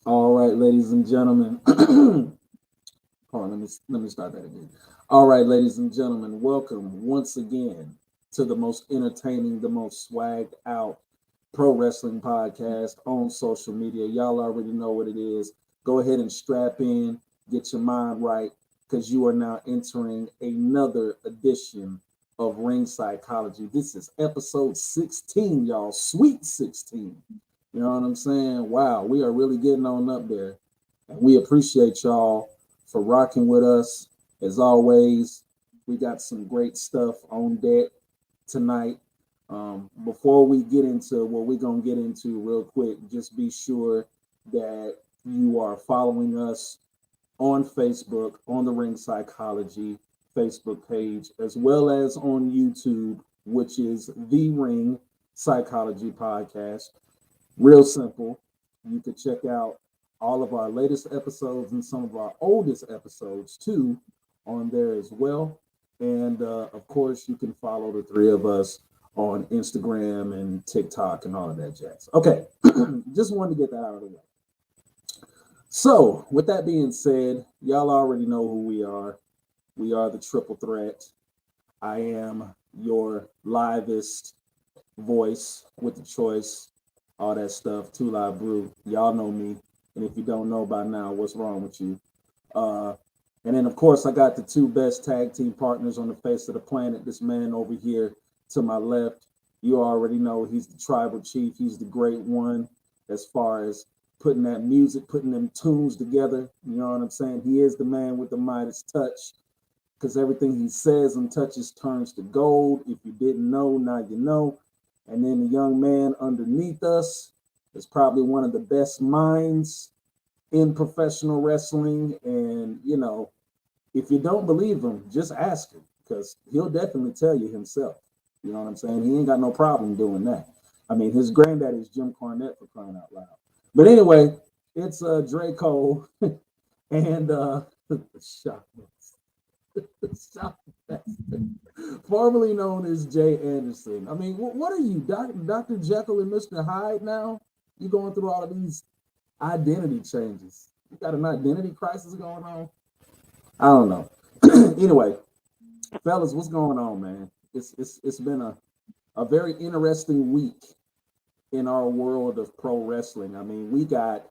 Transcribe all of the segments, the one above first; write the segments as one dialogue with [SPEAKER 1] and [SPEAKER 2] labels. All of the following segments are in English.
[SPEAKER 1] All right, ladies and gentlemen. Hold on, let me start that again. All right, ladies and gentlemen, welcome once again to the most entertaining, the most swagged out pro wrestling podcast on social media. Y'all already know what it is. Go ahead and strap in, get your mind right, because you are now entering another edition of Ring Psychology. This is episode 16, y'all. Sweet 16. You know what I'm saying? Wow, we are really getting on up there. And we appreciate y'all for rocking with us. As always, we got some great stuff on deck tonight. Before we get into what we're going to get into real quick, just be sure that you are following us on Facebook, on the Ring Psychology Facebook page, as well as on YouTube, which is the Ring Psychology Podcast. Real simple. You can check out all of our latest episodes and some of our oldest episodes too on there as well. And of course, you can follow the three of us on Instagram and TikTok and all of that jazz. Okay, just wanted to get that out of the way. So, with that being said, y'all already know who we are. We are the Triple Threat. I am your livest voice with the choice, all that stuff, Two Live Brew. Y'all know me. And if you don't know by now, what's wrong with you? And then, of course, I got the two best tag team partners on the face of the planet. This man over here to my left, you already know he's the tribal chief. He's the great one as far as putting that music, putting them tunes together. You know what I'm saying? He is the man with the Midas touch because everything he says and touches turns to gold. If you didn't know, now you know. And then the young man underneath us is probably one of the best minds in professional wrestling. And, you know, if you don't believe him, just ask him because he'll definitely tell you himself. You know what I'm saying? He ain't got no problem doing that. I mean, his granddaddy is Jim Cornette for crying out loud. But anyway, it's Dre Cole and Shock formerly known as Jay Anderson. I mean, what are you, Dr. Jekyll and Mr. Hyde now? You going through all of these identity changes. You got an identity crisis going on? I don't know. Anyway, fellas, what's going on, man? It's been a very interesting week in our world of pro wrestling. I mean, we got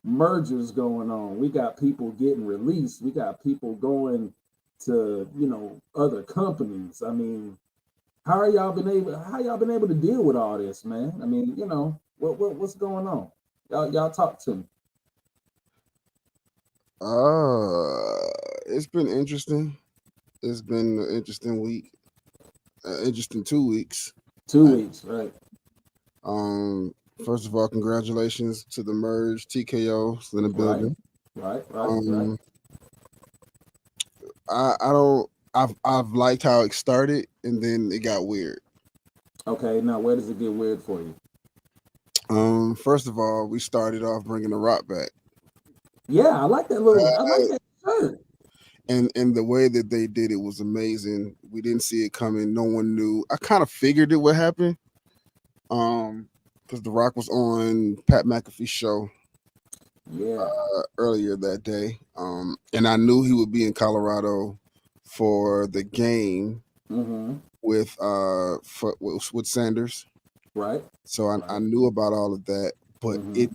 [SPEAKER 1] mergers going on. We got people getting released. We got people going to, you know, other companies. I mean, how y'all been able to deal with all this, man? I mean, you know, what's going on? Y'all talk to me.
[SPEAKER 2] It's been interesting. It's been an interesting week. Interesting 2 weeks.
[SPEAKER 1] 2 weeks, right?
[SPEAKER 2] Um, First of all, congratulations to the merge. TKO's in the building.
[SPEAKER 1] Right.
[SPEAKER 2] I don't. I've liked how it started, and then it got weird.
[SPEAKER 1] Okay, now where does it get weird for you?
[SPEAKER 2] First of all, we started off bringing the Rock back.
[SPEAKER 1] Yeah, I like that little. I like that shirt.
[SPEAKER 2] And the way that they did it was amazing. We didn't see it coming. No one knew. I kind of figured it would happen. Because The Rock was on Pat McAfee's show
[SPEAKER 1] Yeah.
[SPEAKER 2] earlier that day. And I knew he would be in Colorado for the game
[SPEAKER 1] Mm-hmm.
[SPEAKER 2] with Sanders.
[SPEAKER 1] Right.
[SPEAKER 2] So I
[SPEAKER 1] Right.
[SPEAKER 2] knew about all of that, but
[SPEAKER 1] Mhm.
[SPEAKER 2] it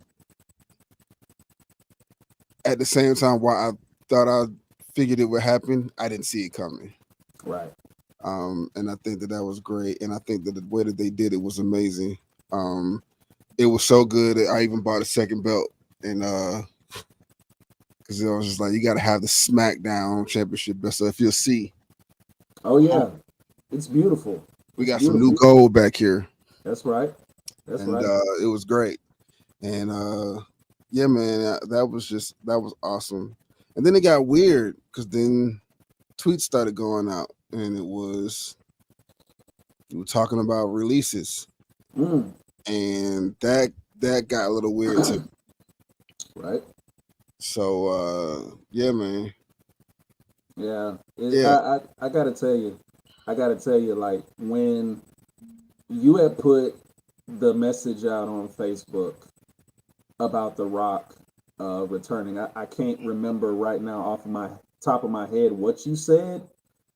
[SPEAKER 2] at the same time, while I thought I figured it would happen, I didn't see it coming.
[SPEAKER 1] Right.
[SPEAKER 2] And I think that was great, and I think that the way that they did it was amazing. It was so good that I even bought a second belt, and because I was just like, you got to have the SmackDown Championship belt. So if you'll see,
[SPEAKER 1] Oh yeah, it's beautiful.
[SPEAKER 2] we
[SPEAKER 1] It's
[SPEAKER 2] got some new
[SPEAKER 1] beautiful.
[SPEAKER 2] gold back here,
[SPEAKER 1] That's right. That's
[SPEAKER 2] and
[SPEAKER 1] right.
[SPEAKER 2] it was great. And yeah, man, that was awesome. And then it got weird because then tweets started going out, and we were talking about releases,
[SPEAKER 1] Mm.
[SPEAKER 2] and that got a little weird too.
[SPEAKER 1] Right.
[SPEAKER 2] So yeah, man.
[SPEAKER 1] Yeah.
[SPEAKER 2] Yeah.
[SPEAKER 1] I gotta tell you, like when you had put the message out on Facebook about The Rock returning. I can't remember right now off of my top of my head what you said,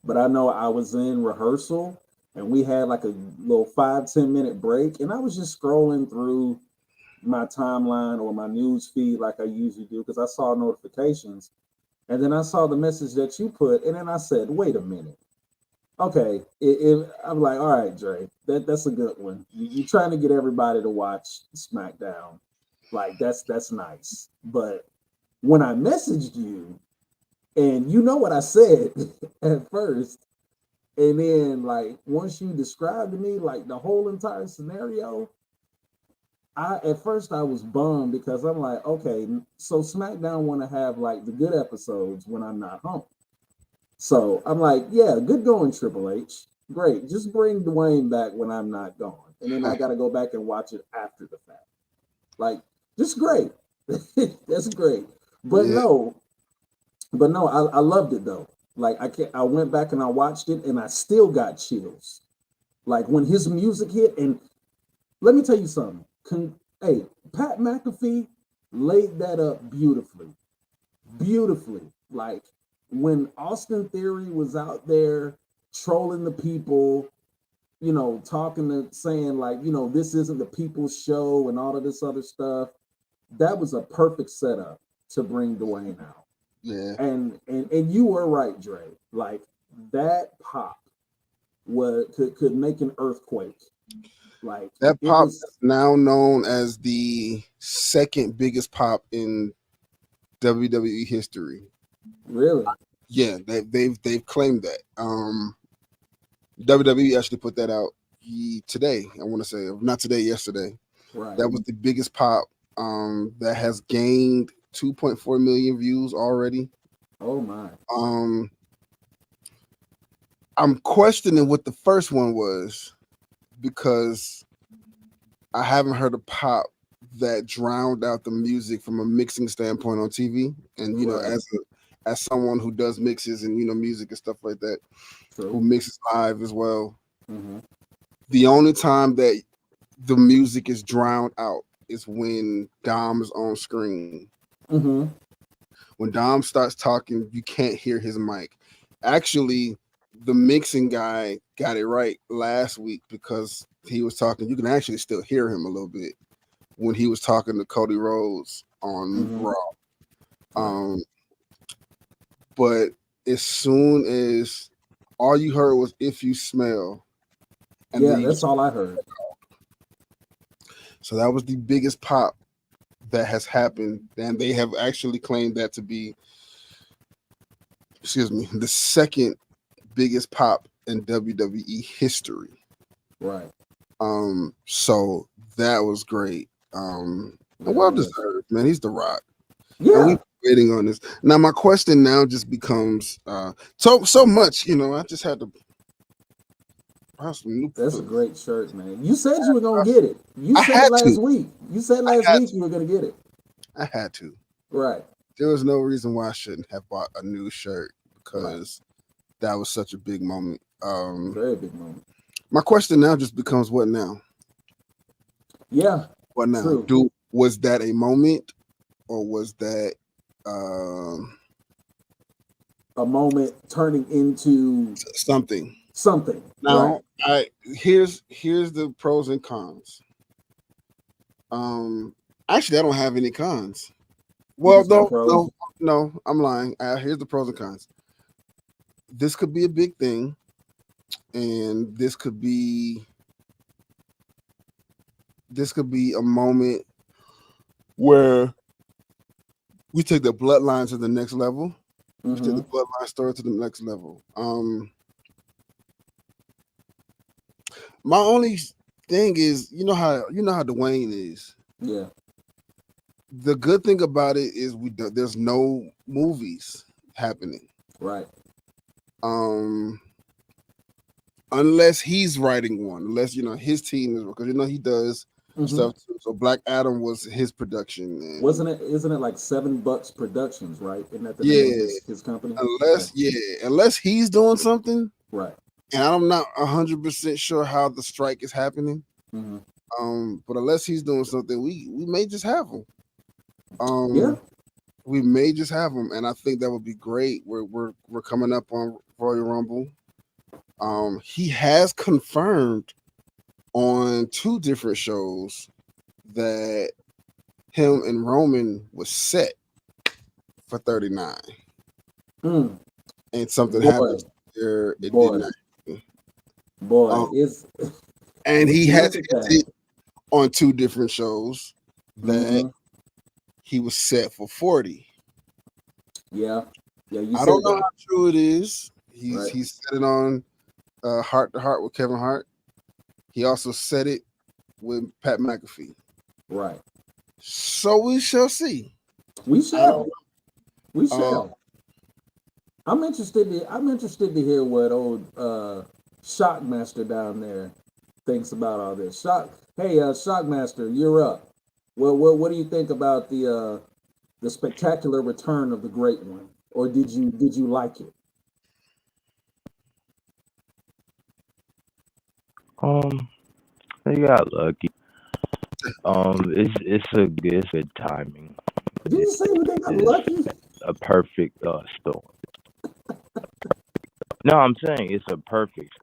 [SPEAKER 1] but I know I was in rehearsal and we had like a little 5-10 minute break, and I was just scrolling through my timeline or my news feed like I usually do because I saw notifications, and then I saw the message that you put, and then I said, "Wait a minute." Okay, I'm like, all right, Dre, that's a good one. You trying to get everybody to watch SmackDown, like that's nice. But when I messaged you, and you know what I said at first, and then like once you described to me like the whole entire scenario, I at first I was bummed because I'm like, okay, so SmackDown want to have like the good episodes when I'm not home. So I'm like, yeah, good going, Triple H. Great. Just bring Dwayne back when I'm not gone. And then I got to go back and watch it after the fact. Like, just great. That's great. But
[SPEAKER 2] Yeah,
[SPEAKER 1] no, but no, I loved it though. Like I went back and I watched it and I still got chills. Like when his music hit, and let me tell you something. Hey, Pat McAfee laid that up beautifully. Beautifully. Like when Austin Theory was out there trolling the people, talking to saying like, this isn't the people's show and all of this other stuff. That was a perfect setup to bring Dwayne out.
[SPEAKER 2] yeah.
[SPEAKER 1] And you were right, Dre. Like that pop could make an earthquake. Like
[SPEAKER 2] That
[SPEAKER 1] it
[SPEAKER 2] pop
[SPEAKER 1] was
[SPEAKER 2] is now known as the second biggest pop in WWE history.
[SPEAKER 1] really
[SPEAKER 2] Yeah, they've claimed that. WWE actually put that out today. I want to say, not today, yesterday.
[SPEAKER 1] right.
[SPEAKER 2] That was the biggest pop. That has gained 2.4 million views already.
[SPEAKER 1] Oh my.
[SPEAKER 2] Um, I'm questioning what the first one was because I haven't heard a pop that drowned out the music from a mixing standpoint on TV. And
[SPEAKER 1] Right.
[SPEAKER 2] as someone who does mixes and music and stuff like that, who
[SPEAKER 1] True.
[SPEAKER 2] mixes live as well,
[SPEAKER 1] Mm-hmm.
[SPEAKER 2] the only time that the music is drowned out is when Dom is on screen.
[SPEAKER 1] Mm-hmm.
[SPEAKER 2] When Dom starts talking, you can't hear his mic. Actually, the mixing guy got it right last week because he was talking. You can actually still hear him a little bit when he was talking to Cody Rhodes on
[SPEAKER 1] Mm-hmm.
[SPEAKER 2] Raw.
[SPEAKER 1] Right.
[SPEAKER 2] Um, but as soon as all you heard was "If You Smell," and
[SPEAKER 1] Yeah,
[SPEAKER 2] then
[SPEAKER 1] that's all I heard.
[SPEAKER 2] so that was the biggest pop that has happened, and they have actually claimed that to be, excuse me, the second biggest pop in WWE history.
[SPEAKER 1] Right.
[SPEAKER 2] So that was great. And
[SPEAKER 1] That
[SPEAKER 2] well
[SPEAKER 1] was.
[SPEAKER 2] deserved, man. He's the Rock, and we've
[SPEAKER 1] Yeah,
[SPEAKER 2] been waiting on this. Now my question now just becomes, so much. I just had to buy some new.
[SPEAKER 1] that's a great shirt, man. You said you were gonna get it. You
[SPEAKER 2] I
[SPEAKER 1] said
[SPEAKER 2] had to.
[SPEAKER 1] last week. You said
[SPEAKER 2] I
[SPEAKER 1] last
[SPEAKER 2] had
[SPEAKER 1] week
[SPEAKER 2] to.
[SPEAKER 1] you were gonna get it.
[SPEAKER 2] I had to.
[SPEAKER 1] Right.
[SPEAKER 2] There was no reason why I shouldn't have bought a new shirt
[SPEAKER 1] Right.
[SPEAKER 2] because that was such a big moment.
[SPEAKER 1] Very big moment.
[SPEAKER 2] My question now just becomes, what now?
[SPEAKER 1] Yeah.
[SPEAKER 2] What now?
[SPEAKER 1] True.
[SPEAKER 2] Was that a moment, or was that um,
[SPEAKER 1] A moment turning into
[SPEAKER 2] something?
[SPEAKER 1] something. Right.
[SPEAKER 2] Now, I here's the pros and cons. Um, Actually, I don't have any cons.
[SPEAKER 1] You
[SPEAKER 2] Well,
[SPEAKER 1] just got
[SPEAKER 2] no,
[SPEAKER 1] pros.
[SPEAKER 2] no, no, I'm lying. Here's the pros and cons. This could be a big thing, and this could be a moment where we take the bloodline to the next level. We take
[SPEAKER 1] Mm-hmm.
[SPEAKER 2] the bloodline story to the next level. My only thing is, you know how Dwayne is.
[SPEAKER 1] Yeah.
[SPEAKER 2] The good thing about it is there's no movies happening.
[SPEAKER 1] Right.
[SPEAKER 2] Um, unless he's writing one, unless his team is, because he does
[SPEAKER 1] Mm-hmm.
[SPEAKER 2] stuff too. So Black Adam was his production, and
[SPEAKER 1] Wasn't it? Isn't it like $7 Productions? Right. Isn't that the name of
[SPEAKER 2] yeah,
[SPEAKER 1] his company? Okay.
[SPEAKER 2] unless he's doing something,
[SPEAKER 1] Right.
[SPEAKER 2] and I'm not 100% sure how the strike is happening.
[SPEAKER 1] Hmm.
[SPEAKER 2] But unless he's doing something, we may just have him.
[SPEAKER 1] Yeah.
[SPEAKER 2] We may just have him, and I think that would be great. We're coming up on Royal Rumble. He has confirmed on two different shows that him and Roman was set for 39,
[SPEAKER 1] Mm.
[SPEAKER 2] and something
[SPEAKER 1] Boy,
[SPEAKER 2] happened there. It did
[SPEAKER 1] boy,
[SPEAKER 2] not.
[SPEAKER 1] boy.
[SPEAKER 2] Um,
[SPEAKER 1] It's
[SPEAKER 2] and
[SPEAKER 1] when
[SPEAKER 2] he
[SPEAKER 1] you
[SPEAKER 2] has
[SPEAKER 1] look at that.
[SPEAKER 2] hinted on two different shows that
[SPEAKER 1] Hmm.
[SPEAKER 2] he was set for 40.
[SPEAKER 1] Yeah. Yeah. You
[SPEAKER 2] I don't
[SPEAKER 1] said
[SPEAKER 2] know
[SPEAKER 1] that.
[SPEAKER 2] how true it is. He's
[SPEAKER 1] Right.
[SPEAKER 2] he said it on Heart to Heart with Kevin Hart. He also said it with Pat McAfee.
[SPEAKER 1] Right.
[SPEAKER 2] So we shall see.
[SPEAKER 1] We
[SPEAKER 2] I don't
[SPEAKER 1] shall. We
[SPEAKER 2] know.
[SPEAKER 1] shall. I'm interested to hear what old Shockmaster down there thinks about all this. Hey, Shockmaster, you're up. What do you think about the spectacular return of the Great One, or did you like it?
[SPEAKER 3] Um, they got lucky. It's good timing.
[SPEAKER 1] Did you say they got
[SPEAKER 3] It's
[SPEAKER 1] lucky?
[SPEAKER 3] a perfect storm. No, I'm saying it's a perfect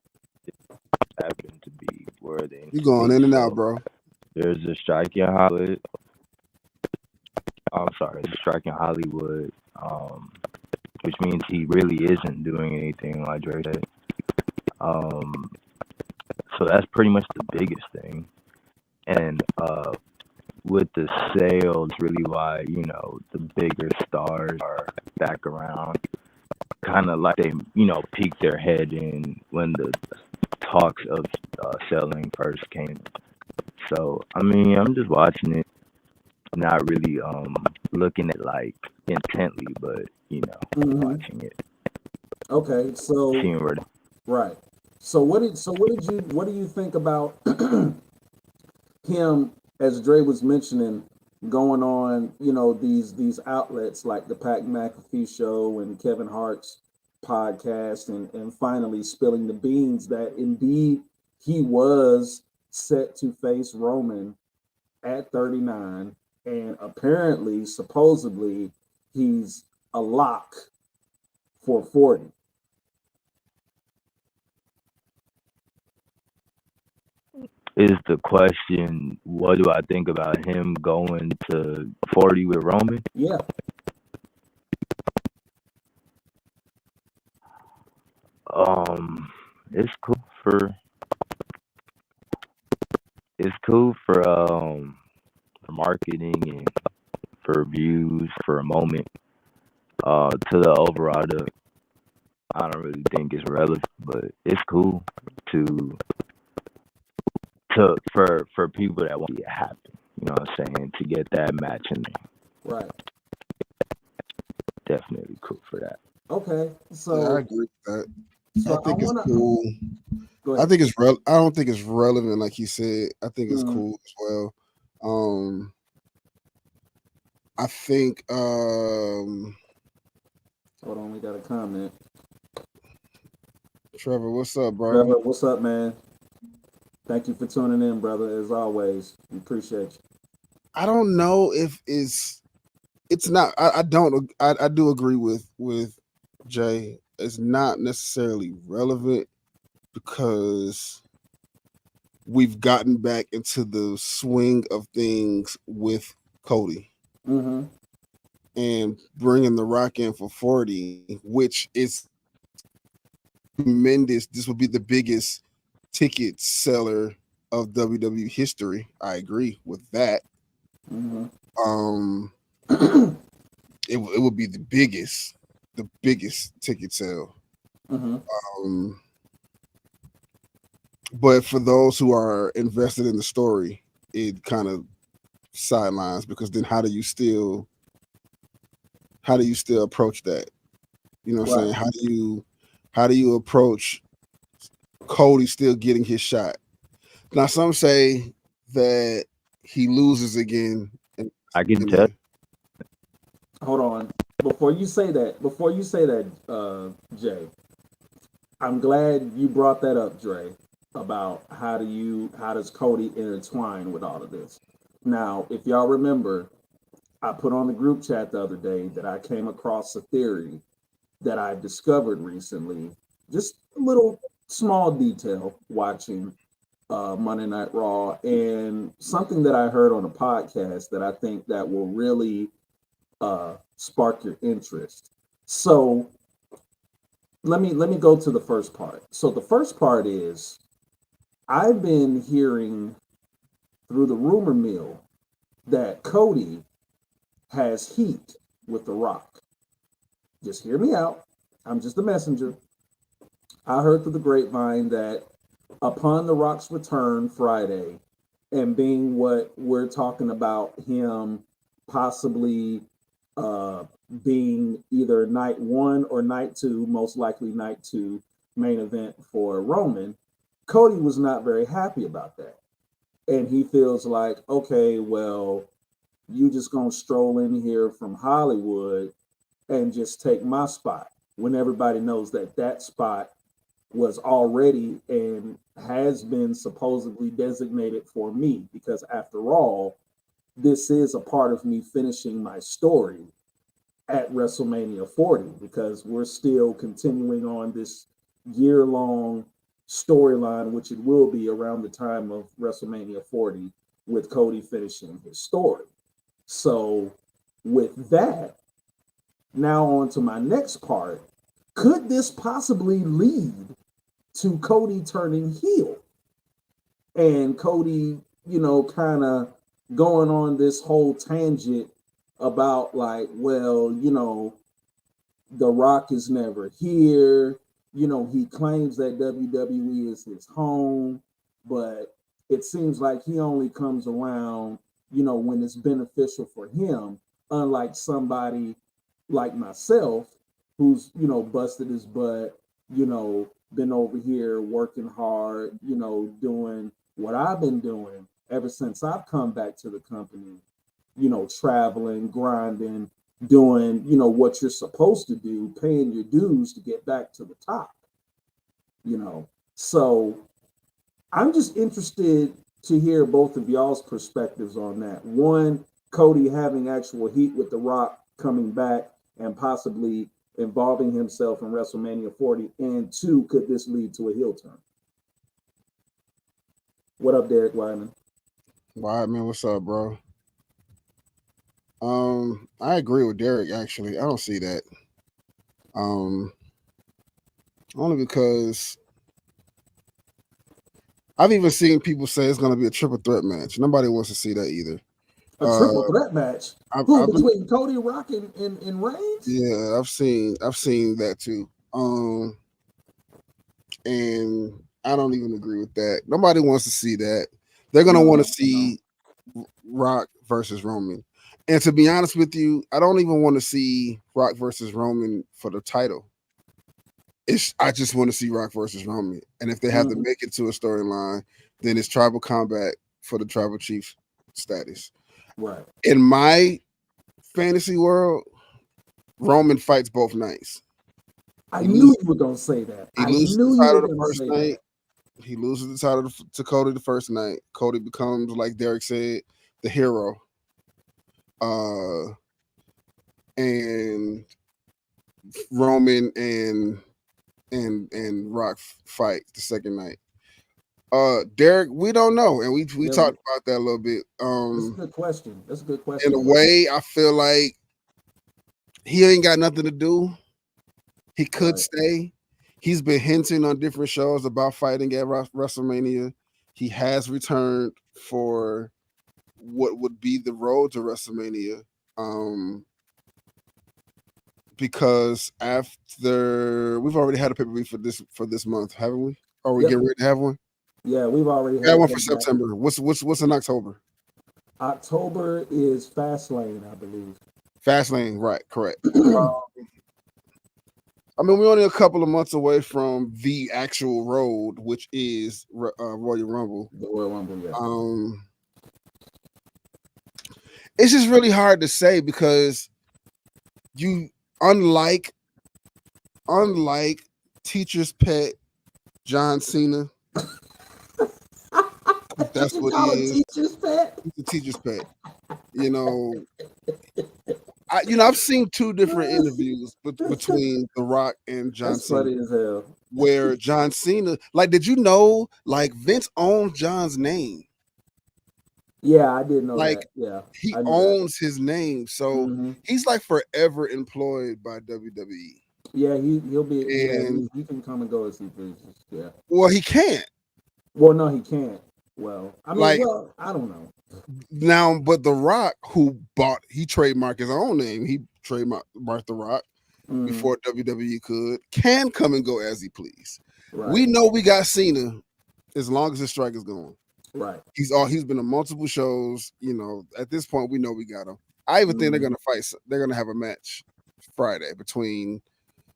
[SPEAKER 3] happen to be where the
[SPEAKER 2] You going
[SPEAKER 3] NXT.
[SPEAKER 2] in and out,
[SPEAKER 3] So
[SPEAKER 2] bro.
[SPEAKER 3] there's a strike in Hollywood. I'm sorry, there's a strike in Hollywood. Which means he really isn't doing anything like Dre said. Um, so that's pretty much the biggest thing. And with the sales, really why the bigger stars are back around. Kind of like they peeked their head in when the talks of selling first came. So I mean, I'm just watching it, not really looking at like intently, but
[SPEAKER 1] Hmm.
[SPEAKER 3] watching it,
[SPEAKER 1] Okay, so
[SPEAKER 3] seeing where.
[SPEAKER 1] right. What do you think about him, as Dre was mentioning, going on, these outlets like the Pat McAfee show and Kevin Hart's podcast, and finally spilling the beans that indeed he was set to face Roman at 39, and apparently, supposedly, he's a lock for 40.
[SPEAKER 3] Is the question, what do I think about him going to 40 with Roman?
[SPEAKER 1] Yeah.
[SPEAKER 3] Um, it's cool for it's cool for marketing and for views for a moment. To the overall, I don't really think it's relevant, but it's cool to for people that want to see it happen. You know what I'm saying? To get that match in there,
[SPEAKER 1] Right.
[SPEAKER 3] definitely cool for that.
[SPEAKER 1] Okay.
[SPEAKER 2] Yeah, I
[SPEAKER 1] So
[SPEAKER 2] agree with that. I
[SPEAKER 1] so I
[SPEAKER 2] think it's
[SPEAKER 1] wanna
[SPEAKER 2] cool.
[SPEAKER 1] go
[SPEAKER 2] I
[SPEAKER 1] ahead.
[SPEAKER 2] think I don't think it's relevant, like he said. I think it's
[SPEAKER 1] Mhm.
[SPEAKER 2] cool as well. Um, I think
[SPEAKER 1] Hold on, we got a comment.
[SPEAKER 2] Trevor, what's up, bro?
[SPEAKER 1] Trevor, what's up, man? Thank you for tuning in, brother. As always, we appreciate you.
[SPEAKER 2] I don't know if it's not. I don't. I do agree with Jay. It's not necessarily relevant because we've gotten back into the swing of things with Cody
[SPEAKER 1] Mm-hmm.
[SPEAKER 2] and bringing the Rock in for 40, which is tremendous. This will be the biggest ticket seller of WWE history. I agree with that.
[SPEAKER 1] Mm-hmm.
[SPEAKER 2] Um, it would be the biggest ticket sale.
[SPEAKER 1] Mm-hmm.
[SPEAKER 2] Um, but for those who are invested in the story, it kind of sidelines because then how do you still approach that? You know what I'm
[SPEAKER 1] Right.
[SPEAKER 2] saying? How do you approach Cody still getting his shot? Now some say that he loses again and
[SPEAKER 3] I can tell.
[SPEAKER 2] again.
[SPEAKER 1] Hold on. Before you say that, Jay, I'm glad you brought that up, Dre, about how does Cody intertwine with all of this. Now, if y'all remember, I put on the group chat the other day that I came across a theory that I discovered recently. Just a little small detail watching Monday Night Raw, and something that I heard on a podcast that I think that will really spark your interest. So let me go to the first part. So the first part is I've been hearing through the rumor mill that Cody has heat with The Rock. Just hear me out. I'm just a messenger. I heard through the grapevine that upon The Rock's return Friday, and being what we're talking about him possibly uh, being either night one or night two, most likely night two main event for Roman, Cody was not very happy about that. And he feels like, okay, well, you just gonna stroll in here from Hollywood and just take my spot when everybody knows that that spot was already and has been supposedly designated for me, because after all, this is a part of me finishing my story at WrestleMania 40, because we're still continuing on this year long storyline, which it will be around the time of WrestleMania 40, with Cody finishing his story. So, with that, now on to my next part. Could this possibly lead to Cody turning heel and Cody, kind of going on this whole tangent about, like, well, The Rock is never here. He claims that WWE is his home, but it seems like he only comes around, when it's beneficial for him, unlike somebody like myself who's, busted his butt, been over here working hard, doing what I've been doing ever since I've come back to the company, traveling, grinding, doing, what you're supposed to do, paying your dues to get back to the top, you know. So I'm just interested to hear both of y'all's perspectives on that. One, Cody having actual heat with The Rock coming back and possibly involving himself in WrestleMania 40. And two, could this lead to a heel turn? What up, Derek Wyman?
[SPEAKER 2] All right, man. What's up, bro? I agree with Derek. Actually, I don't see that. Um, Only because I've even seen people say it's going to be a triple threat match. Nobody wants to see that either.
[SPEAKER 1] A triple threat match? Who, between Cody, Rock, and Reigns?
[SPEAKER 2] Yeah, I've seen that too. And I don't even agree with that. Nobody wants to see that. They're gonna want to see Rock versus Roman. And to be honest with you, I don't even want to see Rock versus Roman for the title. I just want to see Rock versus Roman. And if they have to make it to a storyline, then it's tribal combat for the tribal chief status.
[SPEAKER 1] Right.
[SPEAKER 2] In my fantasy world, Roman fights both nights.
[SPEAKER 1] I knew you were gonna say that.
[SPEAKER 2] He loses the title the first night. He loses the title to Cody the first night. Cody becomes, like Derek said, the hero. And Roman and Rock fight the second night. Derek, we don't know, and we talked about that a little bit.
[SPEAKER 1] That's a good question. That's a good question.
[SPEAKER 2] In a way, I feel like he ain't got nothing to do. He could stay. He's been hinting on different shows about fighting at WrestleMania. He has returned for what would be the road to WrestleMania. Because after we've already had a pay-per-view for this month, haven't we? Or we get ready to have one?
[SPEAKER 1] Yeah, we've already
[SPEAKER 2] had one for September. What's in October?
[SPEAKER 1] October is Fastlane, I believe.
[SPEAKER 2] Fastlane, right? Correct. I mean, we're only a couple of months away from the actual road, which is Royal Rumble.
[SPEAKER 1] The Royal Rumble, yeah.
[SPEAKER 2] It's just really hard to say because you, unlike Teacher's Pet John Cena. That's
[SPEAKER 1] You
[SPEAKER 2] what he
[SPEAKER 1] call a
[SPEAKER 2] is.
[SPEAKER 1] teacher's pet?
[SPEAKER 2] He's a teacher's pet. You know, I've seen two different interviews between The Rock and John
[SPEAKER 1] That's
[SPEAKER 2] Cena,
[SPEAKER 1] funny as hell.
[SPEAKER 2] where John Cena, like, did you know, like, Vince owns John's name?
[SPEAKER 1] Yeah, I did know
[SPEAKER 2] Like,
[SPEAKER 1] that. Yeah,
[SPEAKER 2] he
[SPEAKER 1] I knew that.
[SPEAKER 2] owns his name, so
[SPEAKER 1] Hmm.
[SPEAKER 2] he's like forever employed by WWE.
[SPEAKER 1] Yeah, he'll be. Yeah,
[SPEAKER 2] And
[SPEAKER 1] he can come and go as he pleases. Yeah.
[SPEAKER 2] well, he can't.
[SPEAKER 1] Well, no, he can't. Well, I mean,
[SPEAKER 2] Like,
[SPEAKER 1] well, I don't know.
[SPEAKER 2] now, but The Rock, he trademarked his own name. He trademarked The Rock
[SPEAKER 1] Hmm.
[SPEAKER 2] before WWE can come and go as he please.
[SPEAKER 1] Right.
[SPEAKER 2] We know we got Cena as long as his strike is going.
[SPEAKER 1] Right.
[SPEAKER 2] He's been on multiple shows. You know, at this point, we know we got him. I even think they're
[SPEAKER 1] Mhm.
[SPEAKER 2] gonna fight. They're gonna have a match Friday between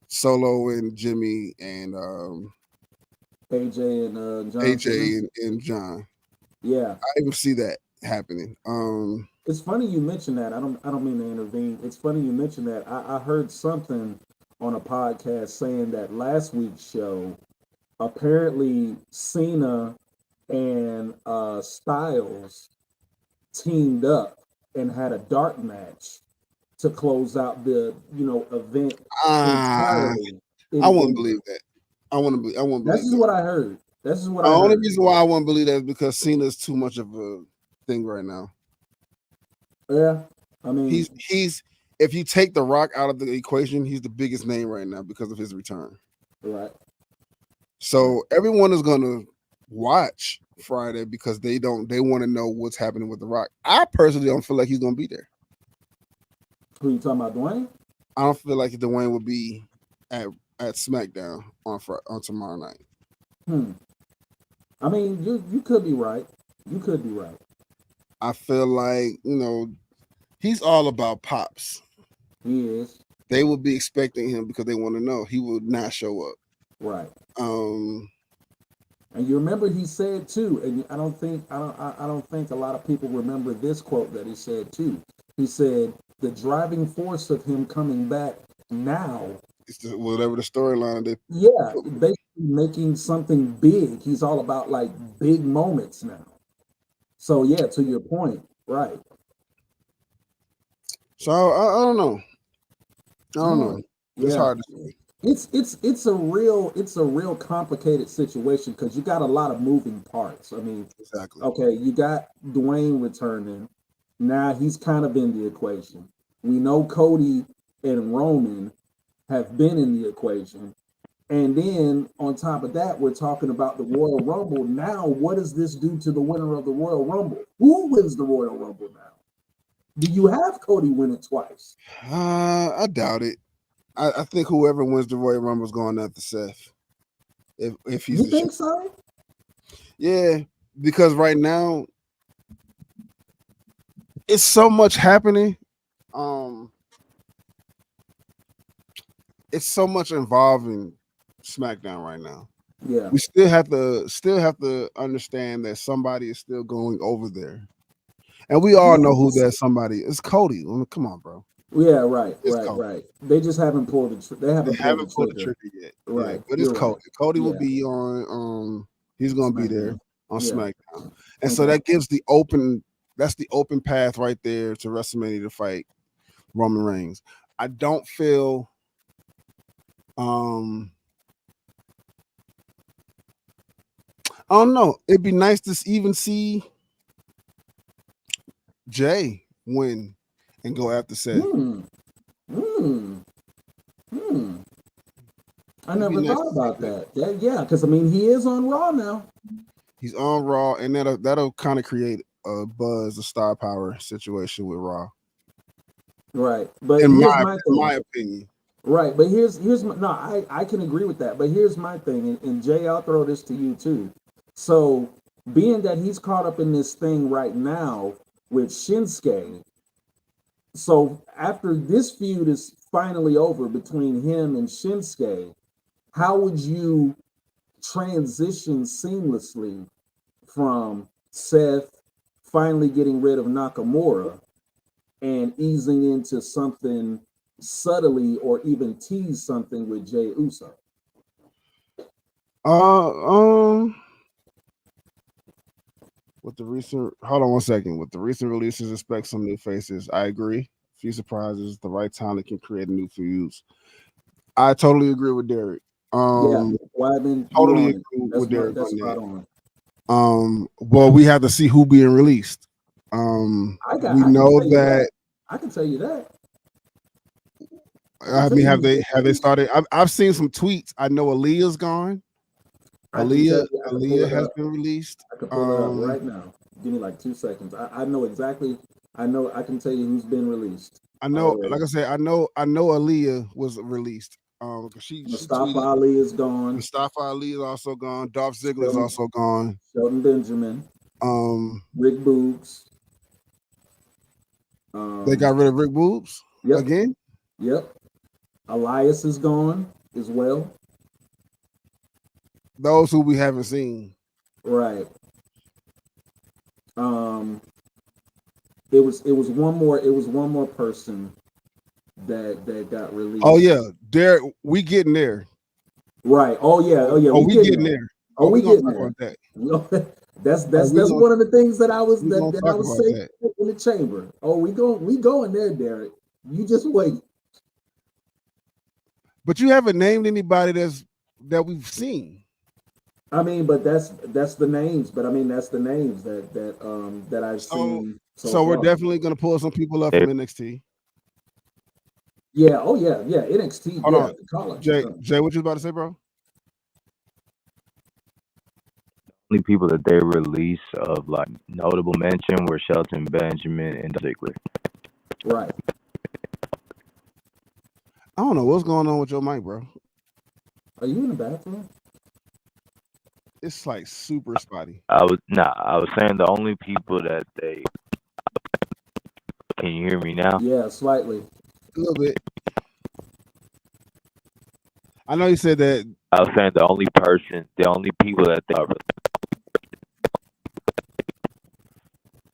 [SPEAKER 2] Solo and Jimmy and
[SPEAKER 1] AJ and John Cena.
[SPEAKER 2] AJ and John.
[SPEAKER 1] Yeah.
[SPEAKER 2] I even see that happening.
[SPEAKER 1] It's funny you mentioned that. I don't mean to intervene. It's funny you mentioned that. I heard something on a podcast saying that last week's show, apparently Cena and Styles teamed up and had a dark match to close out the event
[SPEAKER 2] I
[SPEAKER 1] entirely.
[SPEAKER 2] wouldn't believe that. I wouldn't
[SPEAKER 1] That's
[SPEAKER 2] believe
[SPEAKER 1] just
[SPEAKER 2] that.
[SPEAKER 1] what I heard. That's just what
[SPEAKER 2] The
[SPEAKER 1] I
[SPEAKER 2] only
[SPEAKER 1] heard.
[SPEAKER 2] reason why I wouldn't believe that is because Cena's too much of a thing right now.
[SPEAKER 1] Yeah, I mean,
[SPEAKER 2] He's if you take The Rock out of the equation, he's the biggest name right now because of his return.
[SPEAKER 1] right.
[SPEAKER 2] So everyone is gonna watch Friday because they want to know what's happening with The Rock. I personally don't feel like he's gonna be there.
[SPEAKER 1] Who you talking about, Dwayne?
[SPEAKER 2] I don't feel like Dwayne will be at SmackDown on tomorrow night.
[SPEAKER 1] I mean, you could be right. You could be right.
[SPEAKER 2] I feel like he's all about pops.
[SPEAKER 1] He is
[SPEAKER 2] They will be expecting him because they want to know. He will not show up.
[SPEAKER 1] right.
[SPEAKER 2] Um,
[SPEAKER 1] And you remember he said too, and I don't think a lot of people remember this quote that he said too. He said the driving force of him coming back now,
[SPEAKER 2] it's whatever the storyline they
[SPEAKER 1] yeah,
[SPEAKER 2] put.
[SPEAKER 1] basically making something big. He's all about like big moments now. So yeah, to your point, right?
[SPEAKER 2] So I don't know. I don't
[SPEAKER 1] Yeah,
[SPEAKER 2] know. It's
[SPEAKER 1] yeah.
[SPEAKER 2] hard to say.
[SPEAKER 1] It's a real complicated situation because you got a lot of moving parts. I mean,
[SPEAKER 2] Exactly.
[SPEAKER 1] okay, you got Dwayne returning. Now he's kind of in the equation. We know Cody and Roman have been in the equation. And then on top of that, we're talking about the Royal Rumble. Now, what does this do to the winner of the Royal Rumble? Who wins the Royal Rumble now? Do you have Cody win it twice?
[SPEAKER 2] I doubt it. I think whoever wins the Royal Rumble is going after Seth. If he's
[SPEAKER 1] You
[SPEAKER 2] the
[SPEAKER 1] think so?
[SPEAKER 2] yeah, because right now it's so much happening. Um, it's so much involving SmackDown right now.
[SPEAKER 1] Yeah.
[SPEAKER 2] We still have to understand that somebody is still going over there, and we all know who that somebody is. Cody. I mean, come on, bro.
[SPEAKER 1] Yeah, right,
[SPEAKER 2] It's
[SPEAKER 1] right,
[SPEAKER 2] Cody.
[SPEAKER 1] right. They just haven't pulled they
[SPEAKER 2] They
[SPEAKER 1] haven't pulled the
[SPEAKER 2] haven't pulled the
[SPEAKER 1] trigger.
[SPEAKER 2] trigger yet. Yeah,
[SPEAKER 1] Right.
[SPEAKER 2] but it's
[SPEAKER 1] You're right.
[SPEAKER 2] Cody. Cody will
[SPEAKER 1] Yeah.
[SPEAKER 2] be on. He's going to be there
[SPEAKER 1] SmackDown.
[SPEAKER 2] on
[SPEAKER 1] Yeah.
[SPEAKER 2] SmackDown, and so
[SPEAKER 1] Okay.
[SPEAKER 2] that gives the open. That's the open path right there to WrestleMania to fight Roman Reigns. I don't feel. I don't know. It'd be nice to even see Jay win and go after Seth.
[SPEAKER 1] Hmm. Hmm. Hmm. I
[SPEAKER 2] It'd be
[SPEAKER 1] never
[SPEAKER 2] nice
[SPEAKER 1] thought
[SPEAKER 2] to see
[SPEAKER 1] about
[SPEAKER 2] that.
[SPEAKER 1] that. Yeah, because I mean he is on Raw now.
[SPEAKER 2] He's on Raw, and that'll kind of create a buzz, a star power situation with Raw.
[SPEAKER 1] Right. But
[SPEAKER 2] In
[SPEAKER 1] here's
[SPEAKER 2] my
[SPEAKER 1] my
[SPEAKER 2] in
[SPEAKER 1] thing.
[SPEAKER 2] my opinion.
[SPEAKER 1] Right. But here's my no, I can agree with that. But here's my thing, and Jay, I'll throw this to you too. So being that he's caught up in this thing right now with Shinsuke, so after this feud is finally over between him and Shinsuke, how would you transition seamlessly from Seth finally getting rid of Nakamura and easing into something subtly or even tease something with Jay Uso?
[SPEAKER 2] Um, with the recent, hold on one second. With the recent releases, expect some new faces. I agree. Few surprises. The right talent can create a new feuds. I totally agree with Derek.
[SPEAKER 1] Yeah,
[SPEAKER 2] Um,
[SPEAKER 1] Wyman, you
[SPEAKER 2] totally
[SPEAKER 1] on it.
[SPEAKER 2] agree with Derek
[SPEAKER 1] That's
[SPEAKER 2] on
[SPEAKER 1] spot
[SPEAKER 2] that.
[SPEAKER 1] on.
[SPEAKER 2] Well, we have to see who being released. We
[SPEAKER 1] I can
[SPEAKER 2] know
[SPEAKER 1] tell you that.
[SPEAKER 2] that.
[SPEAKER 1] I can tell you that. I can
[SPEAKER 2] I
[SPEAKER 1] tell
[SPEAKER 2] mean,
[SPEAKER 1] you
[SPEAKER 2] have
[SPEAKER 1] who's
[SPEAKER 2] they
[SPEAKER 1] been
[SPEAKER 2] have they
[SPEAKER 1] released.
[SPEAKER 2] started? I've seen some tweets. I know Aaliyah's gone.
[SPEAKER 1] I can tell you. I can pull
[SPEAKER 2] Aaliyah
[SPEAKER 1] it
[SPEAKER 2] has
[SPEAKER 1] up.
[SPEAKER 2] been released.
[SPEAKER 1] I can pull it up right now. Give me like 2 seconds. I know exactly. I know. I can tell you who's been released
[SPEAKER 2] I know, like
[SPEAKER 1] already.
[SPEAKER 2] I said, I know Aaliyah was released. 'Cause she
[SPEAKER 1] Mustafa
[SPEAKER 2] tweeted
[SPEAKER 1] Ali is gone.
[SPEAKER 2] Mustafa Ali is also gone. Dolph Ziggler is
[SPEAKER 1] Shelton,
[SPEAKER 2] also gone.
[SPEAKER 1] Shelton Benjamin,
[SPEAKER 2] Um,
[SPEAKER 1] Rick Boogs.
[SPEAKER 2] they
[SPEAKER 1] Um,
[SPEAKER 2] got rid of Rick Boobs
[SPEAKER 1] yep,
[SPEAKER 2] again.
[SPEAKER 1] yep. Elias is gone as well.
[SPEAKER 2] Those who we haven't seen.
[SPEAKER 1] Right. Um, it was one more person that got
[SPEAKER 2] Oh
[SPEAKER 1] released.
[SPEAKER 2] yeah, Derek, we getting there.
[SPEAKER 1] Right. Oh yeah. We
[SPEAKER 2] We
[SPEAKER 1] getting
[SPEAKER 2] getting
[SPEAKER 1] there.
[SPEAKER 2] there.
[SPEAKER 1] Oh,
[SPEAKER 2] Oh, we
[SPEAKER 1] we
[SPEAKER 2] gonna
[SPEAKER 1] getting
[SPEAKER 2] talk
[SPEAKER 1] there.
[SPEAKER 2] about that.
[SPEAKER 1] No, that's
[SPEAKER 2] Oh,
[SPEAKER 1] that's that's one of the things that I was
[SPEAKER 2] we gonna
[SPEAKER 1] that I
[SPEAKER 2] talk
[SPEAKER 1] was
[SPEAKER 2] about
[SPEAKER 1] saying
[SPEAKER 2] that.
[SPEAKER 1] in the chamber. Oh, we going there, Derek. You just wait.
[SPEAKER 2] But you haven't named anybody that we've seen.
[SPEAKER 1] I mean, but that's the names. But I mean, that's the names that I've
[SPEAKER 2] So
[SPEAKER 1] seen so
[SPEAKER 2] so we're
[SPEAKER 1] far.
[SPEAKER 2] definitely gonna pull some people up from NXT.
[SPEAKER 1] Yeah. Oh yeah. NXT.
[SPEAKER 2] Hold
[SPEAKER 1] Yeah.
[SPEAKER 2] on,
[SPEAKER 1] The call ups are
[SPEAKER 2] Jay.
[SPEAKER 1] coming.
[SPEAKER 2] Jay, what you about to say, bro?
[SPEAKER 3] Only people that they release of like notable mention were Shelton Benjamin and Ziggler.
[SPEAKER 1] Right.
[SPEAKER 2] I don't know what's going on with your mic, bro.
[SPEAKER 1] Are you in the bathroom?
[SPEAKER 2] It's like super spotty.
[SPEAKER 3] I was saying the only people that they can you hear me now?
[SPEAKER 1] Yeah, slightly.
[SPEAKER 2] A little bit. I know you said that.
[SPEAKER 3] I was saying the only people that they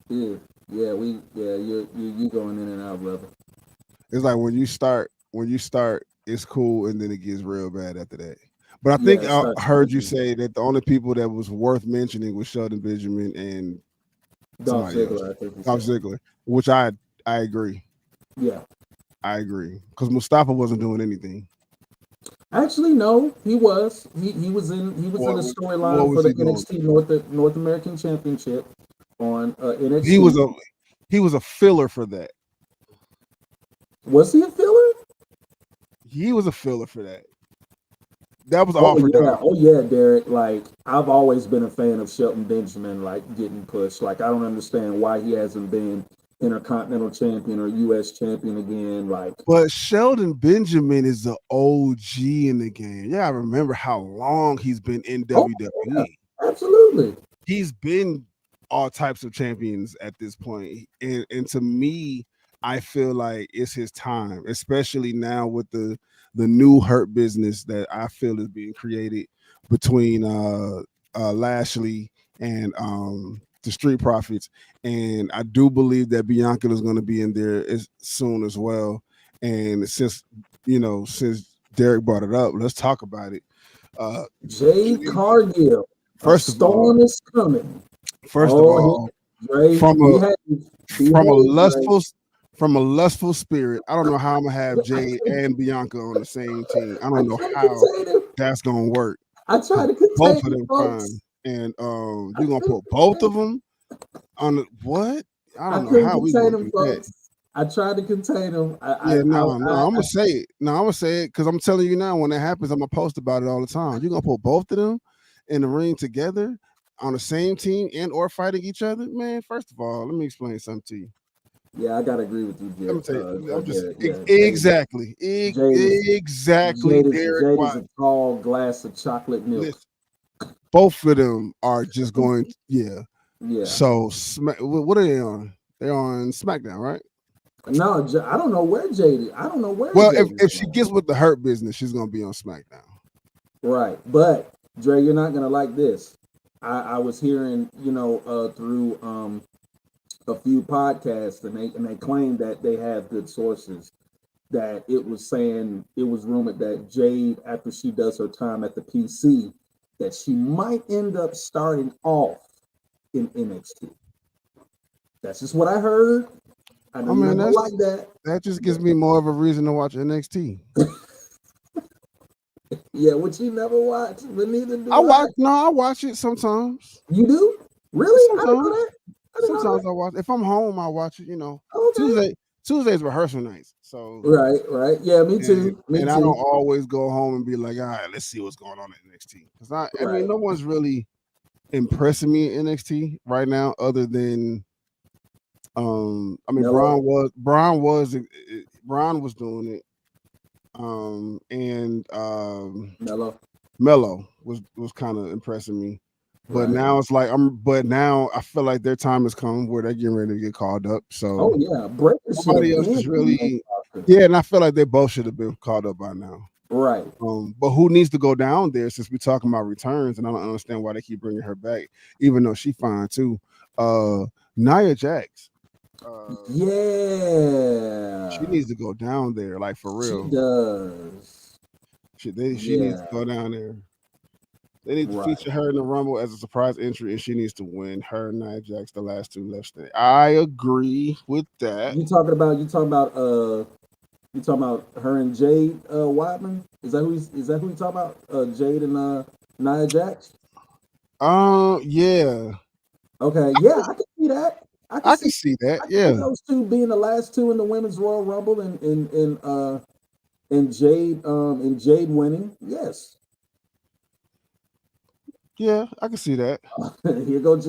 [SPEAKER 1] Yeah. Yeah. You going in and out, brother.
[SPEAKER 2] It's like when you start, it's cool, and then it gets real bad after that. But I
[SPEAKER 1] Yeah,
[SPEAKER 2] think
[SPEAKER 1] it
[SPEAKER 2] I
[SPEAKER 1] starts
[SPEAKER 2] heard you
[SPEAKER 1] breaking.
[SPEAKER 2] say that the only people that was worth mentioning was Sheldon Benjamin and
[SPEAKER 1] Dolph
[SPEAKER 2] somebody else,
[SPEAKER 1] Ziggler, I think he
[SPEAKER 2] Dolph
[SPEAKER 1] said.
[SPEAKER 2] Ziggler, which I agree.
[SPEAKER 1] Yeah.
[SPEAKER 2] I agree because Mustafa wasn't doing anything.
[SPEAKER 1] Actually, no, he was. He was in a
[SPEAKER 2] What
[SPEAKER 1] storyline for
[SPEAKER 2] was
[SPEAKER 1] the
[SPEAKER 2] he doing?
[SPEAKER 1] NXT North American Championship on
[SPEAKER 2] He was
[SPEAKER 1] NXT.
[SPEAKER 2] a filler for that.
[SPEAKER 1] Was he a filler?
[SPEAKER 2] He was a filler for that. That was
[SPEAKER 1] Oh
[SPEAKER 2] all for
[SPEAKER 1] yeah,
[SPEAKER 2] Dolph.
[SPEAKER 1] oh yeah, Derek. Like I've always been a fan of Shelton Benjamin, like getting pushed. Like I don't understand why he hasn't been Intercontinental Champion or U.S. Champion again. Like
[SPEAKER 2] But Sheldon Benjamin is the OG in the game. Yeah, I remember how long he's been in
[SPEAKER 1] oh yeah,
[SPEAKER 2] WWE.
[SPEAKER 1] absolutely.
[SPEAKER 2] He's been all types of champions at this point. And to me, I feel like it's his time, especially now with the new hurt business that I feel is being created between Lashley and the Street Profits. And I do believe that Bianca is going to be in there soon as well. And since Derek brought it up, let's talk about it.
[SPEAKER 1] Jade Cargill, a
[SPEAKER 2] First of all,
[SPEAKER 1] storm is coming.
[SPEAKER 2] first of
[SPEAKER 1] Oh,
[SPEAKER 2] all,
[SPEAKER 1] Dre,
[SPEAKER 2] from a from a
[SPEAKER 1] behave, Dre.
[SPEAKER 2] lustful spirit. I don't know how I'm gonna have Jade and Bianca on the same team. I
[SPEAKER 1] I
[SPEAKER 2] don't know
[SPEAKER 1] try to
[SPEAKER 2] how
[SPEAKER 1] contain him.
[SPEAKER 2] that's gonna work
[SPEAKER 1] I try
[SPEAKER 2] because
[SPEAKER 1] to
[SPEAKER 2] both
[SPEAKER 1] contain
[SPEAKER 2] of
[SPEAKER 1] him,
[SPEAKER 2] them fine.
[SPEAKER 1] folks.
[SPEAKER 2] And
[SPEAKER 1] I
[SPEAKER 2] you're gonna
[SPEAKER 1] couldn't
[SPEAKER 2] put both
[SPEAKER 1] contain
[SPEAKER 2] of them on the what? I
[SPEAKER 1] I
[SPEAKER 2] don't know
[SPEAKER 1] couldn't
[SPEAKER 2] how we
[SPEAKER 1] contain
[SPEAKER 2] gonna
[SPEAKER 1] him,
[SPEAKER 2] do that.
[SPEAKER 1] folks. I tried to contain him.
[SPEAKER 2] Yeah, no, I'm gonna say it. No, I'm gonna say it because I'm telling you now. When that happens, I'm gonna post about it all the time. You're gonna put both of them in the ring together on the same team and or fighting each other, man. First of all, let me explain something to you.
[SPEAKER 1] yeah, I gotta agree with you,
[SPEAKER 2] Let me tell you, I'm just
[SPEAKER 1] Derek. Yeah,
[SPEAKER 2] exactly,
[SPEAKER 1] Jade is
[SPEAKER 2] exactly, Derek
[SPEAKER 1] Jade is
[SPEAKER 2] White.
[SPEAKER 1] a tall glass of chocolate milk.
[SPEAKER 2] Listen, both of them are just going, yeah.
[SPEAKER 1] Yeah.
[SPEAKER 2] So, what are they on? They're on SmackDown, right?
[SPEAKER 1] No, I don't know where Jade is. I don't know where
[SPEAKER 2] Well,
[SPEAKER 1] Jade is
[SPEAKER 2] if she
[SPEAKER 1] going.
[SPEAKER 2] gets with the Hurt Business, she's gonna be on SmackDown.
[SPEAKER 1] Right, but Dre, you're not gonna like this. I was hearing, through a few podcasts, and they claim that they have good sources. That it was rumored that Jade, after she does her time at the PC, that she might end up starting off in NXT. That's just what I heard. I know
[SPEAKER 2] I
[SPEAKER 1] you're
[SPEAKER 2] mean,
[SPEAKER 1] not gonna like that.
[SPEAKER 2] that just gives me more of a reason to watch NXT.
[SPEAKER 1] Yeah, which you never watch, but neither do I.
[SPEAKER 2] I watch it sometimes.
[SPEAKER 1] You do? Really? I didn't know
[SPEAKER 2] Sometimes.
[SPEAKER 1] that. I didn't know
[SPEAKER 2] Sometimes I watch. If I'm home, I watch it.
[SPEAKER 1] that.
[SPEAKER 2] Tuesdays rehearsal nights. So
[SPEAKER 1] Okay. Right. Yeah, me
[SPEAKER 2] and
[SPEAKER 1] too. Me
[SPEAKER 2] and I don't
[SPEAKER 1] too.
[SPEAKER 2] always go home and be like, all right, let's see what's going on in NXT. Because I mean,
[SPEAKER 1] Right.
[SPEAKER 2] no one's really impressing me in NXT right now, other than I mean,
[SPEAKER 1] Mellow.
[SPEAKER 2] Brian was doing it, and
[SPEAKER 1] Mellow.
[SPEAKER 2] Mello was kind of impressing me. But
[SPEAKER 1] Right.
[SPEAKER 2] now it's like but now I feel like their time has come where they're getting ready to get called up. So
[SPEAKER 1] Oh yeah. Breaker should have
[SPEAKER 2] nobody else
[SPEAKER 1] been
[SPEAKER 2] is
[SPEAKER 1] in the main
[SPEAKER 2] really,
[SPEAKER 1] roster.
[SPEAKER 2] yeah, and I feel like they both should have been called up by now.
[SPEAKER 1] Right.
[SPEAKER 2] But who needs to go down there since we're talking about returns, and I don't understand why they keep bringing her back, even though she fine too. Nia Jax, she
[SPEAKER 1] Yeah.
[SPEAKER 2] needs to go down there, like for
[SPEAKER 1] She
[SPEAKER 2] real.
[SPEAKER 1] does.
[SPEAKER 2] She needs to
[SPEAKER 1] Yeah.
[SPEAKER 2] go down there. They need to
[SPEAKER 1] Right.
[SPEAKER 2] feature her in the Rumble as a surprise entry, and she needs to win. Her and Nia Jax, the last two left stay. I agree with that.
[SPEAKER 1] You talking about her and Jade Whitman? Is that who you talking about? Jade and Nia Jax?
[SPEAKER 2] Yeah,
[SPEAKER 1] Okay, yeah, I can see that. I can
[SPEAKER 2] I can
[SPEAKER 1] see
[SPEAKER 2] see that.
[SPEAKER 1] I can see
[SPEAKER 2] Yeah,
[SPEAKER 1] those two being the last two in the women's Royal Rumble and Jade winning. Yes.
[SPEAKER 2] yeah, I can see that.
[SPEAKER 1] here goes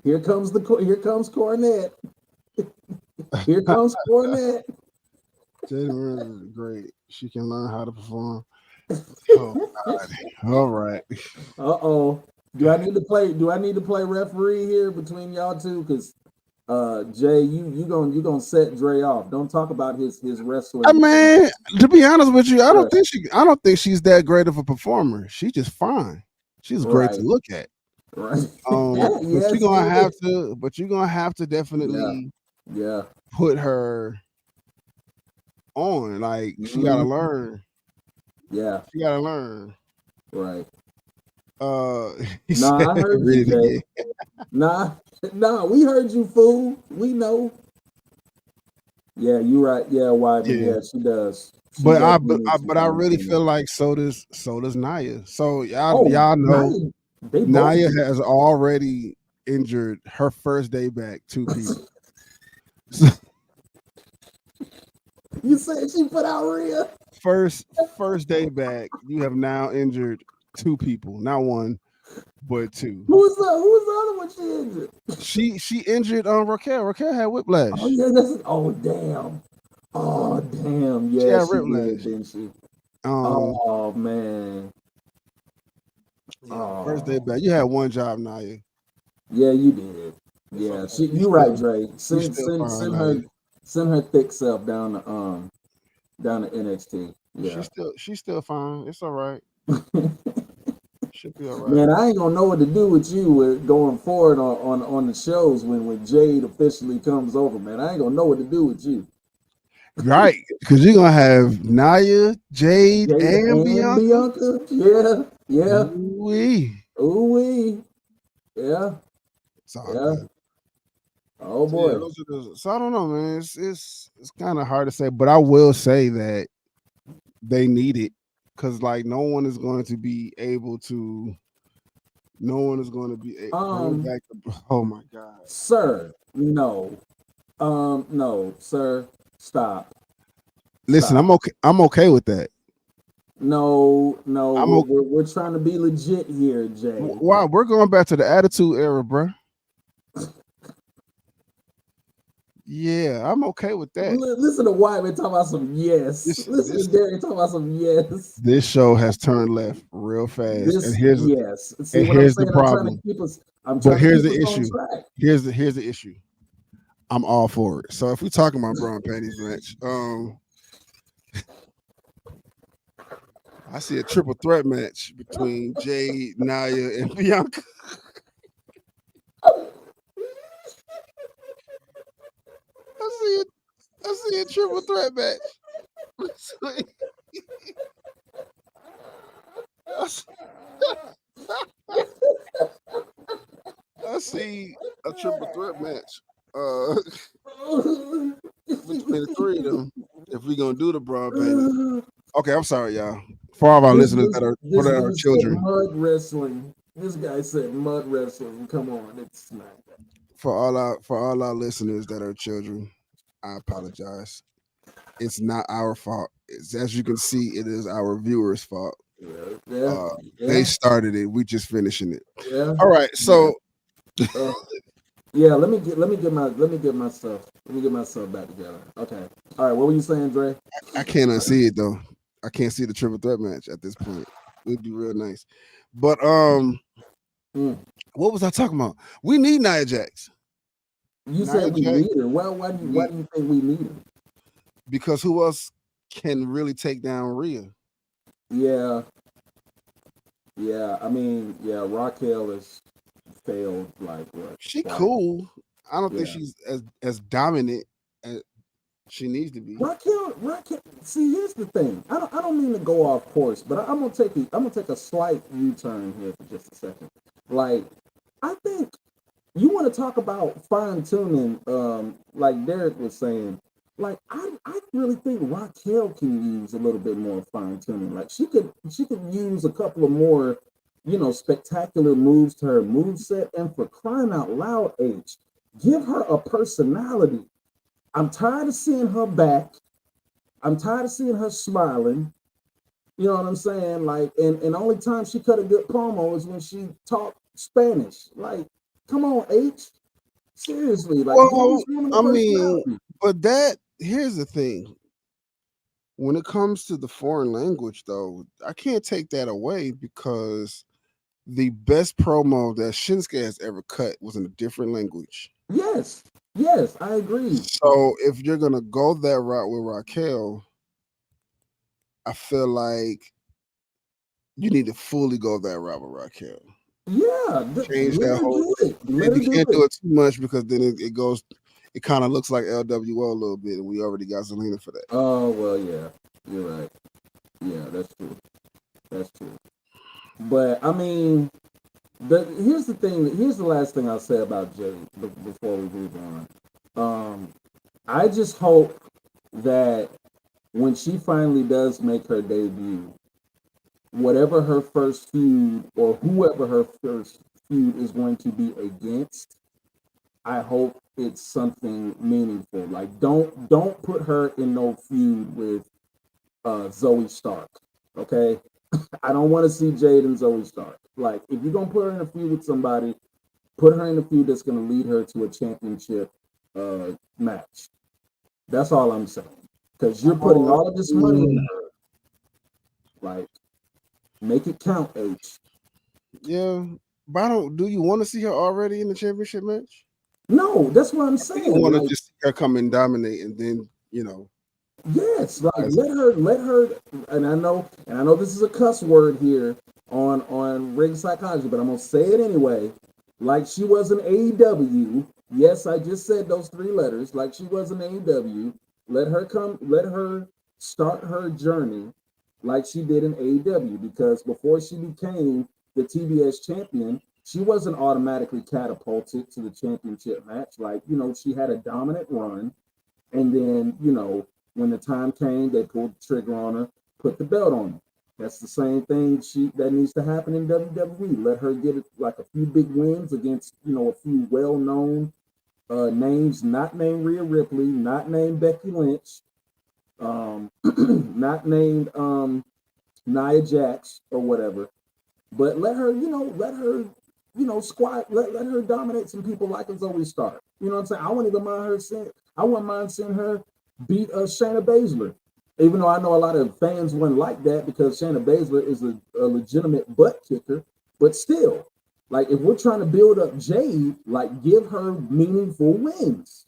[SPEAKER 1] here comes Cornette. Here comes Cornette.
[SPEAKER 2] Jaden Rose is great. She can learn how to perform. Oh God! All right.
[SPEAKER 1] Uh-oh. Do I need to play referee here between y'all two? Because Jay, you gonna set Dre off. Don't talk about his
[SPEAKER 2] I
[SPEAKER 1] wrestling.
[SPEAKER 2] mean, to be honest with you,
[SPEAKER 1] Right,
[SPEAKER 2] I don't think she's that great of a performer. She's just fine. She's great to
[SPEAKER 1] right,
[SPEAKER 2] look at.
[SPEAKER 1] right.
[SPEAKER 2] But
[SPEAKER 1] Yes, he is.
[SPEAKER 2] you're gonna have to
[SPEAKER 1] Yeah,
[SPEAKER 2] definitely
[SPEAKER 1] yeah.
[SPEAKER 2] put her on. Like she gotta
[SPEAKER 1] Mhm.
[SPEAKER 2] learn.
[SPEAKER 1] Yeah,
[SPEAKER 2] She gotta learn.
[SPEAKER 1] right.
[SPEAKER 2] He said,
[SPEAKER 1] Nah, I heard you,
[SPEAKER 2] read it
[SPEAKER 1] Jay.
[SPEAKER 2] again.
[SPEAKER 1] Nah, nah, we heard you, fool. We know. Yeah, you right. Yeah, Wyman.
[SPEAKER 2] Yeah.
[SPEAKER 1] Yeah, she does. She
[SPEAKER 2] But
[SPEAKER 1] definitely needs to
[SPEAKER 2] but I
[SPEAKER 1] fine
[SPEAKER 2] really
[SPEAKER 1] tune
[SPEAKER 2] feel
[SPEAKER 1] that.
[SPEAKER 2] like so does Naya. So
[SPEAKER 1] Oh,
[SPEAKER 2] y'all know
[SPEAKER 1] Nia, they both
[SPEAKER 2] Naya
[SPEAKER 1] do.
[SPEAKER 2] has already injured her first day back two people. So,
[SPEAKER 1] You said she put out Rhea.
[SPEAKER 2] first day back, you have now injured two people, not one, but two.
[SPEAKER 1] Who was the other one she injured?
[SPEAKER 2] She injured Raquel. Raquel had
[SPEAKER 1] Oh
[SPEAKER 2] whiplash.
[SPEAKER 1] yeah, that's oh damn. Oh damn.
[SPEAKER 2] She
[SPEAKER 1] Yeah,
[SPEAKER 2] had
[SPEAKER 1] she did,
[SPEAKER 2] whiplash.
[SPEAKER 1] didn't she?
[SPEAKER 2] Um,
[SPEAKER 1] Oh man.
[SPEAKER 2] yeah, first day
[SPEAKER 1] Oh
[SPEAKER 2] back. You had one job, Naya.
[SPEAKER 1] yeah, you did.
[SPEAKER 2] It's
[SPEAKER 1] Yeah,
[SPEAKER 2] okay.
[SPEAKER 1] you right, Dre.
[SPEAKER 2] You still fine, Naya.
[SPEAKER 1] Send her thick self down to NXT. Yeah.
[SPEAKER 2] She's still fine. It's all right. Should be all right.
[SPEAKER 1] Man, I ain't gonna know what to do with you with going forward on the shows when Jade officially comes over, man. I ain't gonna know what to do with you.
[SPEAKER 2] Right, because you're gonna have Naya, Jade,
[SPEAKER 1] Jade
[SPEAKER 2] and
[SPEAKER 1] and
[SPEAKER 2] Bianca.
[SPEAKER 1] Bianca. Yeah, yeah.
[SPEAKER 2] Ooh-wee.
[SPEAKER 1] Ooh wee. Yeah,
[SPEAKER 2] It's all
[SPEAKER 1] yeah.
[SPEAKER 2] good.
[SPEAKER 1] Oh
[SPEAKER 2] So yeah,
[SPEAKER 1] boy.
[SPEAKER 2] those are those. So I don't know, man. It's kind of hard to say, but I will say that they need it because like no one is going to be able to. No one is going to be bring
[SPEAKER 1] Um,
[SPEAKER 2] back the. Oh my god.
[SPEAKER 1] sir, no. No, sir. Stop.
[SPEAKER 2] Listen,
[SPEAKER 1] Stop.
[SPEAKER 2] I'm okay with that.
[SPEAKER 1] No, no.
[SPEAKER 2] I'm okay.
[SPEAKER 1] We're trying to be legit here, Jay.
[SPEAKER 2] Wow, we're going back to the Attitude Era, bro. Yeah, I'm okay with that.
[SPEAKER 1] Listen to Whiteman talking about some yes.
[SPEAKER 2] This
[SPEAKER 1] Listen to
[SPEAKER 2] this
[SPEAKER 1] Derek talking about some yes.
[SPEAKER 2] this show has turned left real fast,
[SPEAKER 1] This yes. See
[SPEAKER 2] and
[SPEAKER 1] what I'm
[SPEAKER 2] here's the
[SPEAKER 1] saying?
[SPEAKER 2] problem.
[SPEAKER 1] I'm
[SPEAKER 2] But
[SPEAKER 1] trying to
[SPEAKER 2] here's
[SPEAKER 1] keep
[SPEAKER 2] the
[SPEAKER 1] us on
[SPEAKER 2] issue.
[SPEAKER 1] track.
[SPEAKER 2] Here's the issue. I'm all for it. So if we're talking about Braun Panties match, I see a triple threat match between Jade, Naya, and Bianca. I see a triple threat match. I see a triple threat match uh between the three of them if we gonna do the broad painting. Okay, I'm sorry, y'all. For all of our listeners
[SPEAKER 1] This
[SPEAKER 2] that are
[SPEAKER 1] dude said
[SPEAKER 2] children,
[SPEAKER 1] mud wrestling. This guy said mud wrestling. Come on, it's not that.
[SPEAKER 2] for all our listeners that are children, I apologize. It's not our fault. It's, as you can see, it is our viewers' fault.
[SPEAKER 1] Yeah, yeah,
[SPEAKER 2] They
[SPEAKER 1] yeah,
[SPEAKER 2] started it. We just finishing it.
[SPEAKER 1] yeah,
[SPEAKER 2] All right,
[SPEAKER 1] yeah.
[SPEAKER 2] so
[SPEAKER 1] Uh, yeah, let me get myself back together. Okay. All right, what were you saying, Dre?
[SPEAKER 2] I can't unsee it though. I can't see the triple threat match at this point. It'd be real nice. But
[SPEAKER 1] Mm.
[SPEAKER 2] what was I talking about? We need Nia Jax.
[SPEAKER 1] You
[SPEAKER 2] Nia
[SPEAKER 1] said we
[SPEAKER 2] Jax,
[SPEAKER 1] need her. Well, why
[SPEAKER 2] we
[SPEAKER 1] do you think we need her?
[SPEAKER 2] because who else can really take down Rhea?
[SPEAKER 1] Yeah, yeah. I mean, yeah. Raquel has failed like what
[SPEAKER 2] She
[SPEAKER 1] twice.
[SPEAKER 2] cool. I don't think
[SPEAKER 1] Yeah.
[SPEAKER 2] she's as dominant as she needs to be.
[SPEAKER 1] Raquel. See, here's the thing. I don't mean to go off course, but I'm gonna take a slight U-turn here for just a second. Like, I think you want to talk about fine tuning, like Derek was saying. Like, I really think Raquel can use a little bit more fine tuning. Like, she could use a couple of more, spectacular moves to her move set. And for crying out loud, give her a personality. I'm tired of seeing her back. I'm tired of seeing her smiling. You know what I'm saying? Like, and the only time she cut a good promo is when she talked Spanish. Like, come on, seriously, like give
[SPEAKER 2] Well,
[SPEAKER 1] this woman a
[SPEAKER 2] I mean,
[SPEAKER 1] personality.
[SPEAKER 2] but that here's the thing. When it comes to the foreign language, though, I can't take that away because the best promo that Shinsuke has ever cut was in a different language.
[SPEAKER 1] Yes, yes, I agree.
[SPEAKER 2] So if you're gonna go that route with Raquel, I feel like you need to fully go that route with Raquel.
[SPEAKER 1] Yeah,
[SPEAKER 2] Change
[SPEAKER 1] let
[SPEAKER 2] that
[SPEAKER 1] her
[SPEAKER 2] whole
[SPEAKER 1] do
[SPEAKER 2] look.
[SPEAKER 1] it. Let
[SPEAKER 2] And
[SPEAKER 1] her
[SPEAKER 2] you
[SPEAKER 1] do
[SPEAKER 2] can't do
[SPEAKER 1] it.
[SPEAKER 2] it too much because then it goes it kind of looks like LWO a little bit, and we already got Zelina for that.
[SPEAKER 1] Oh well, yeah, you're right. Yeah, that's true. That's true. But I mean, here's the thing. Here's the last thing I'll say about Jay before we move on. I just hope that when she finally does make her debut, whatever her first feud or whoever her first feud is going to be against, I hope it's something meaningful. Like don't put her in no feud with Zoe Stark. Okay, I don't want to see Jade and Zoe Stark. Like if you're gonna put her in a feud with somebody, put her in a feud that's gonna lead her to a championship match. That's all I'm saying. Because you're putting all of this money in
[SPEAKER 2] Um,
[SPEAKER 1] her. Like, make it count,
[SPEAKER 2] yeah, but I don't. Do you want to see her already in the championship match?
[SPEAKER 1] No, that's what I'm
[SPEAKER 2] Do you
[SPEAKER 1] saying.
[SPEAKER 2] want to
[SPEAKER 1] Like,
[SPEAKER 2] just see her come and dominate, and then
[SPEAKER 1] yes, like
[SPEAKER 2] as-
[SPEAKER 1] let her, and I know this is a cuss word here on Ring Psychology, but I'm gonna say it anyway. Like she was an AEW. Yes, I just said those three letters. Like she was an AEW. Let her start her journey like she did in AEW because before she became the TBS champion, she wasn't automatically catapulted to the championship match. Like, she had a dominant run and then, when the time came, they pulled the trigger on her, put the belt on her. That's the same thing that needs to happen in WWE. Let her get like a few big wins against, a few well-known names, not named Rhea Ripley, not named Becky Lynch, not named Nia Jax or whatever. But let her, let her dominate some people like a Zoe Stark. You know what I'm saying? I wouldn't mind seeing her beat Shayna Baszler. Even though I know a lot of fans wouldn't like that because Shayna Baszler is a legitimate butt kicker, but still, like if we're trying to build up Jade, like give her meaningful wins.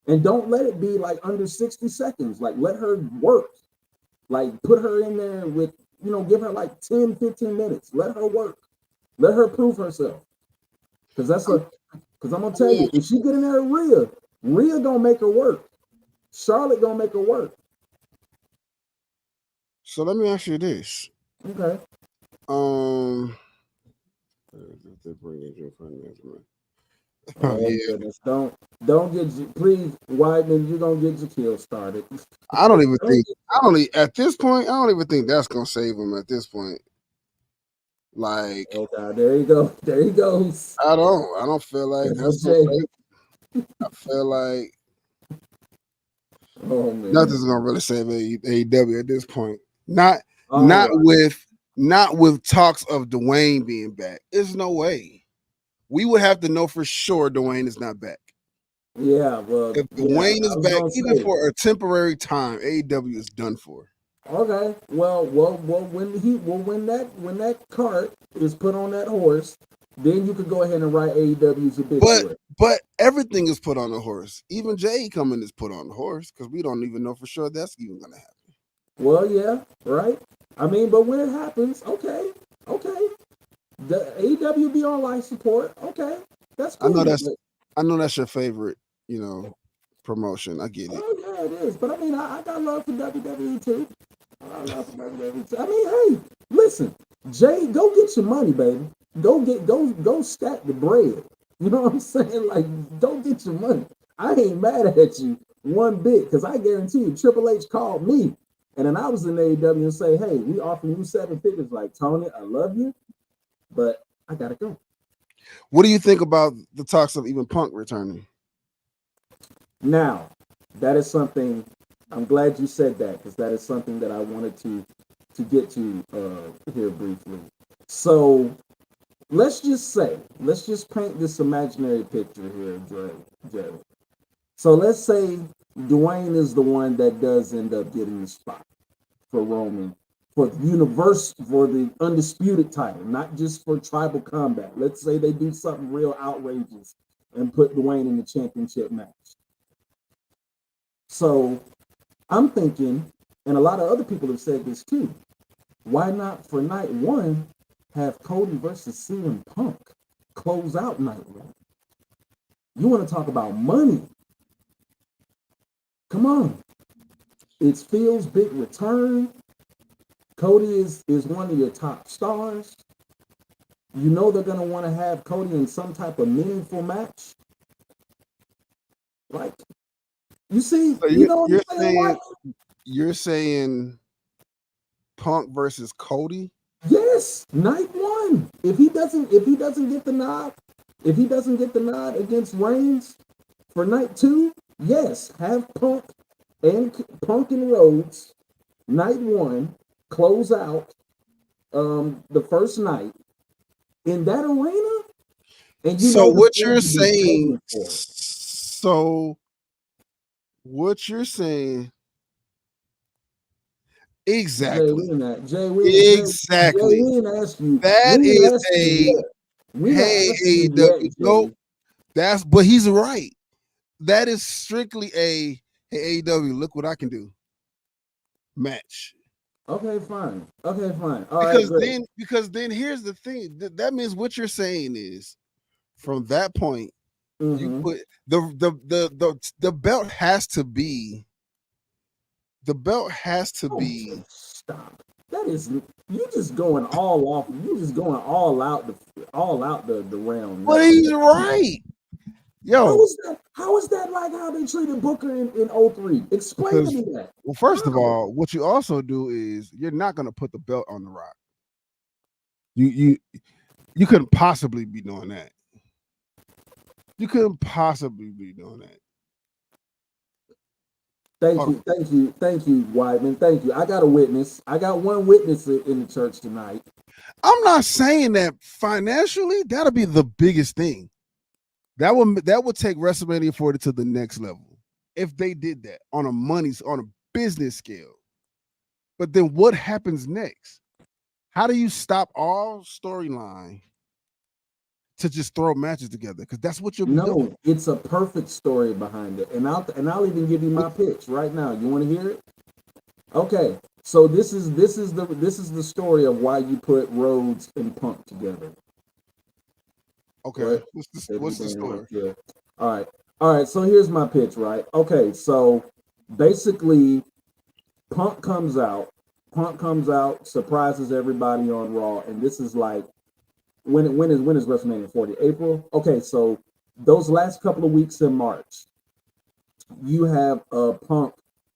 [SPEAKER 1] And don't let it be like under 60 seconds. Like let her work. Like put her in there with, give her like 10, 15 minutes. Let her work. Let her prove herself. Because I'm gonna tell you, if she get in there with Rhea gonna make her work. Charlotte gonna make her work.
[SPEAKER 2] So let me ask you this.
[SPEAKER 1] Okay.
[SPEAKER 2] Um, Oh
[SPEAKER 1] Oh
[SPEAKER 2] yeah.
[SPEAKER 1] goodness, don't get you, please, Whiteman. You're gonna get your kill started.
[SPEAKER 2] I don't even
[SPEAKER 1] Don't
[SPEAKER 2] think
[SPEAKER 1] get
[SPEAKER 2] I don't e- at this point, I don't even think that's gonna save him at this point. Like
[SPEAKER 1] Oh God, there you go. There he goes.
[SPEAKER 2] I don't feel like
[SPEAKER 1] That's
[SPEAKER 2] that's
[SPEAKER 1] what
[SPEAKER 2] gonna
[SPEAKER 1] Jay.
[SPEAKER 2] save. I feel like
[SPEAKER 1] Oh man.
[SPEAKER 2] nothing's gonna really save AEW at this point. Not
[SPEAKER 1] All
[SPEAKER 2] not
[SPEAKER 1] right.
[SPEAKER 2] with not with talks of Dwayne being back. There's no way. We would have to know for sure Dwayne is not back.
[SPEAKER 1] Yeah. Well.
[SPEAKER 2] If
[SPEAKER 1] Yeah.
[SPEAKER 2] Dwayne
[SPEAKER 1] I
[SPEAKER 2] is
[SPEAKER 1] was
[SPEAKER 2] back,
[SPEAKER 1] gonna
[SPEAKER 2] even
[SPEAKER 1] say.
[SPEAKER 2] for a temporary time, AEW is done for.
[SPEAKER 1] Okay. Well. When that cart is put on that horse, then you could go ahead and write AEW's
[SPEAKER 2] But
[SPEAKER 1] obituary.
[SPEAKER 2] but everything is put on the horse. Even Jay coming is put on the horse because we don't even know for sure that's even gonna happen.
[SPEAKER 1] Well, yeah. Right. I mean, but when it happens, okay. Okay. The AEW be on life support. Okay. That's
[SPEAKER 2] I know
[SPEAKER 1] cool.
[SPEAKER 2] that's
[SPEAKER 1] But,
[SPEAKER 2] I know that's your favorite, promotion. I get it.
[SPEAKER 1] oh yeah, it is. But I mean, I got love for WWE too. I love for WWE too. I mean, hey, listen, Jay, go get your money, baby. Go stack the bread. You know what I'm saying? Like, go get your money. I ain't mad at you one bit because I guarantee you, Triple H called me, and then I was in AEW and say, hey, we offering you 7 figures. Like, Tony, I love you, but I gotta go.
[SPEAKER 2] What do you think about the talks of even Punk returning?
[SPEAKER 1] Now, that is something. I'm glad you said that because that is something that I wanted to get to here briefly. So let's just paint this imaginary picture here, Jay. So let's say Dwayne is the one that does end up getting the spot for Roman for the universe for the undisputed title, not just for tribal combat. Let's say they do something real outrageous and put Dwayne in the championship match. So I'm thinking, and a lot of other people have said this too. Why not for night one have Cody versus CM Punk close out night one? You want to talk about money? Come on. It's Phil's big return. Cody is one of your top stars. You know they're going to want to have Cody in some type of meaningful match. Like, you see,
[SPEAKER 2] So
[SPEAKER 1] you know what I'm saying? What?
[SPEAKER 2] you're saying Punk versus Cody?
[SPEAKER 1] Yes, night one. If he doesn't get the nod, if he doesn't get the nod against Reigns for night two, yes, have Punk and Rhodes night one close out the first night in that arena, and you
[SPEAKER 2] So
[SPEAKER 1] know the
[SPEAKER 2] what you're
[SPEAKER 1] fans have been
[SPEAKER 2] saying
[SPEAKER 1] begging for it.
[SPEAKER 2] so what you're saying
[SPEAKER 1] Jay,
[SPEAKER 2] exactly.
[SPEAKER 1] we didn't Jay, we didn't Jay,
[SPEAKER 2] Exactly.
[SPEAKER 1] we didn't ask you.
[SPEAKER 2] That
[SPEAKER 1] We didn't
[SPEAKER 2] is
[SPEAKER 1] ask you
[SPEAKER 2] a
[SPEAKER 1] yet. We not
[SPEAKER 2] hey
[SPEAKER 1] asking you
[SPEAKER 2] AEW.
[SPEAKER 1] yet,
[SPEAKER 2] Nope.
[SPEAKER 1] Jay.
[SPEAKER 2] But he's right. That is strictly a hey AEW, look what I can do match.
[SPEAKER 1] Okay, fine. Okay, fine. All right, great.
[SPEAKER 2] Because then here's the thing. That means what you're saying is from that point, you
[SPEAKER 1] Mm-hmm.
[SPEAKER 2] put the belt has to be the belt has to
[SPEAKER 1] Oh,
[SPEAKER 2] be
[SPEAKER 1] stop. That is you just going all off. You just going all out the realm
[SPEAKER 2] but
[SPEAKER 1] now.
[SPEAKER 2] he's right.
[SPEAKER 1] How
[SPEAKER 2] Yo,
[SPEAKER 1] is that? How is that like how they treated Booker in 03? Explain to
[SPEAKER 2] because
[SPEAKER 1] me that.
[SPEAKER 2] well, first of
[SPEAKER 1] How?
[SPEAKER 2] all, what you also do is you're not gonna put the belt on the Rock. You couldn't possibly be doing that. You couldn't possibly be doing that.
[SPEAKER 1] Thank
[SPEAKER 2] Hold
[SPEAKER 1] you, thank you, thank you, Whiteman. Thank you. I got a witness. I got one witness in the church tonight.
[SPEAKER 2] I'm not saying that financially that'll be the biggest thing. That would take WrestleMania 40 to the next level if they did that on a business scale. But then what happens next? How do you stop all storyline to just throw matches together? Because that's what you'll be doing.
[SPEAKER 1] No, it's a perfect story behind it, and I'll even give you my pitch right now. You want to hear it? Okay, so this is the story of why you put Rhodes and Punk together.
[SPEAKER 2] Okay,
[SPEAKER 1] Right? If you
[SPEAKER 2] what's the
[SPEAKER 1] bring it right
[SPEAKER 2] story?
[SPEAKER 1] here. All right. So here's my pitch. Right? Okay. So basically, Punk comes out. Punk comes out, surprises everybody on Raw, and this is like when is WrestleMania 40? April. Okay. So those last couple of weeks in March, you have a Punk,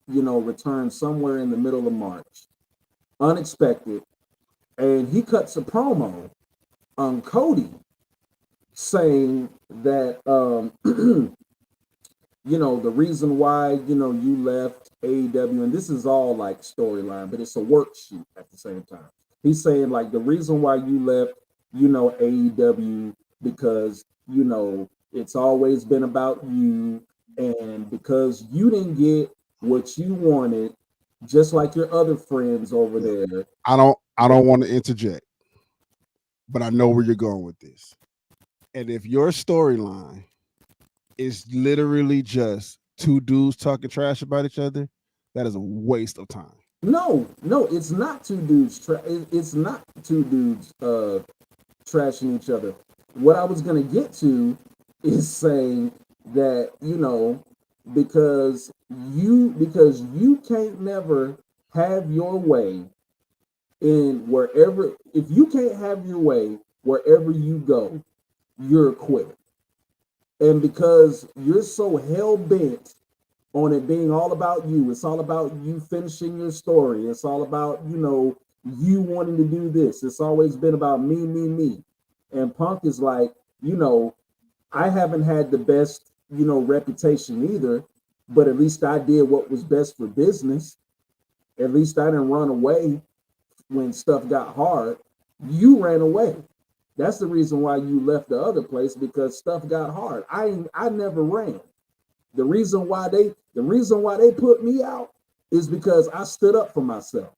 [SPEAKER 1] return somewhere in the middle of March, unexpected, and he cuts a promo on Cody saying that the reason why you left AEW, and this is all like storyline, but it's a worksheet at the same time. He's saying like the reason why you left, AEW, because it's always been about you, and because you didn't get what you wanted, just like your other friends over there.
[SPEAKER 2] I don't want to interject, but I know where you're going with this. And if your storyline is literally just two dudes talking trash about each other, that is a waste of time.
[SPEAKER 1] No, it's not two dudes. It's not two dudes trashing each other. What I was gonna get to is saying that because you can't never have your way in wherever. If you can't have your way wherever you go, you're a quitter. And because you're so hell bent on it being all about you, it's all about you finishing your story. It's all about you wanting to do this. It's always been about me, me, me. And Punk is like, I haven't had the best reputation either, but at least I did what was best for business. At least I didn't run away when stuff got hard. You ran away. That's the reason why you left the other place, because stuff got hard. I never ran. The reason why they put me out is because I stood up for myself.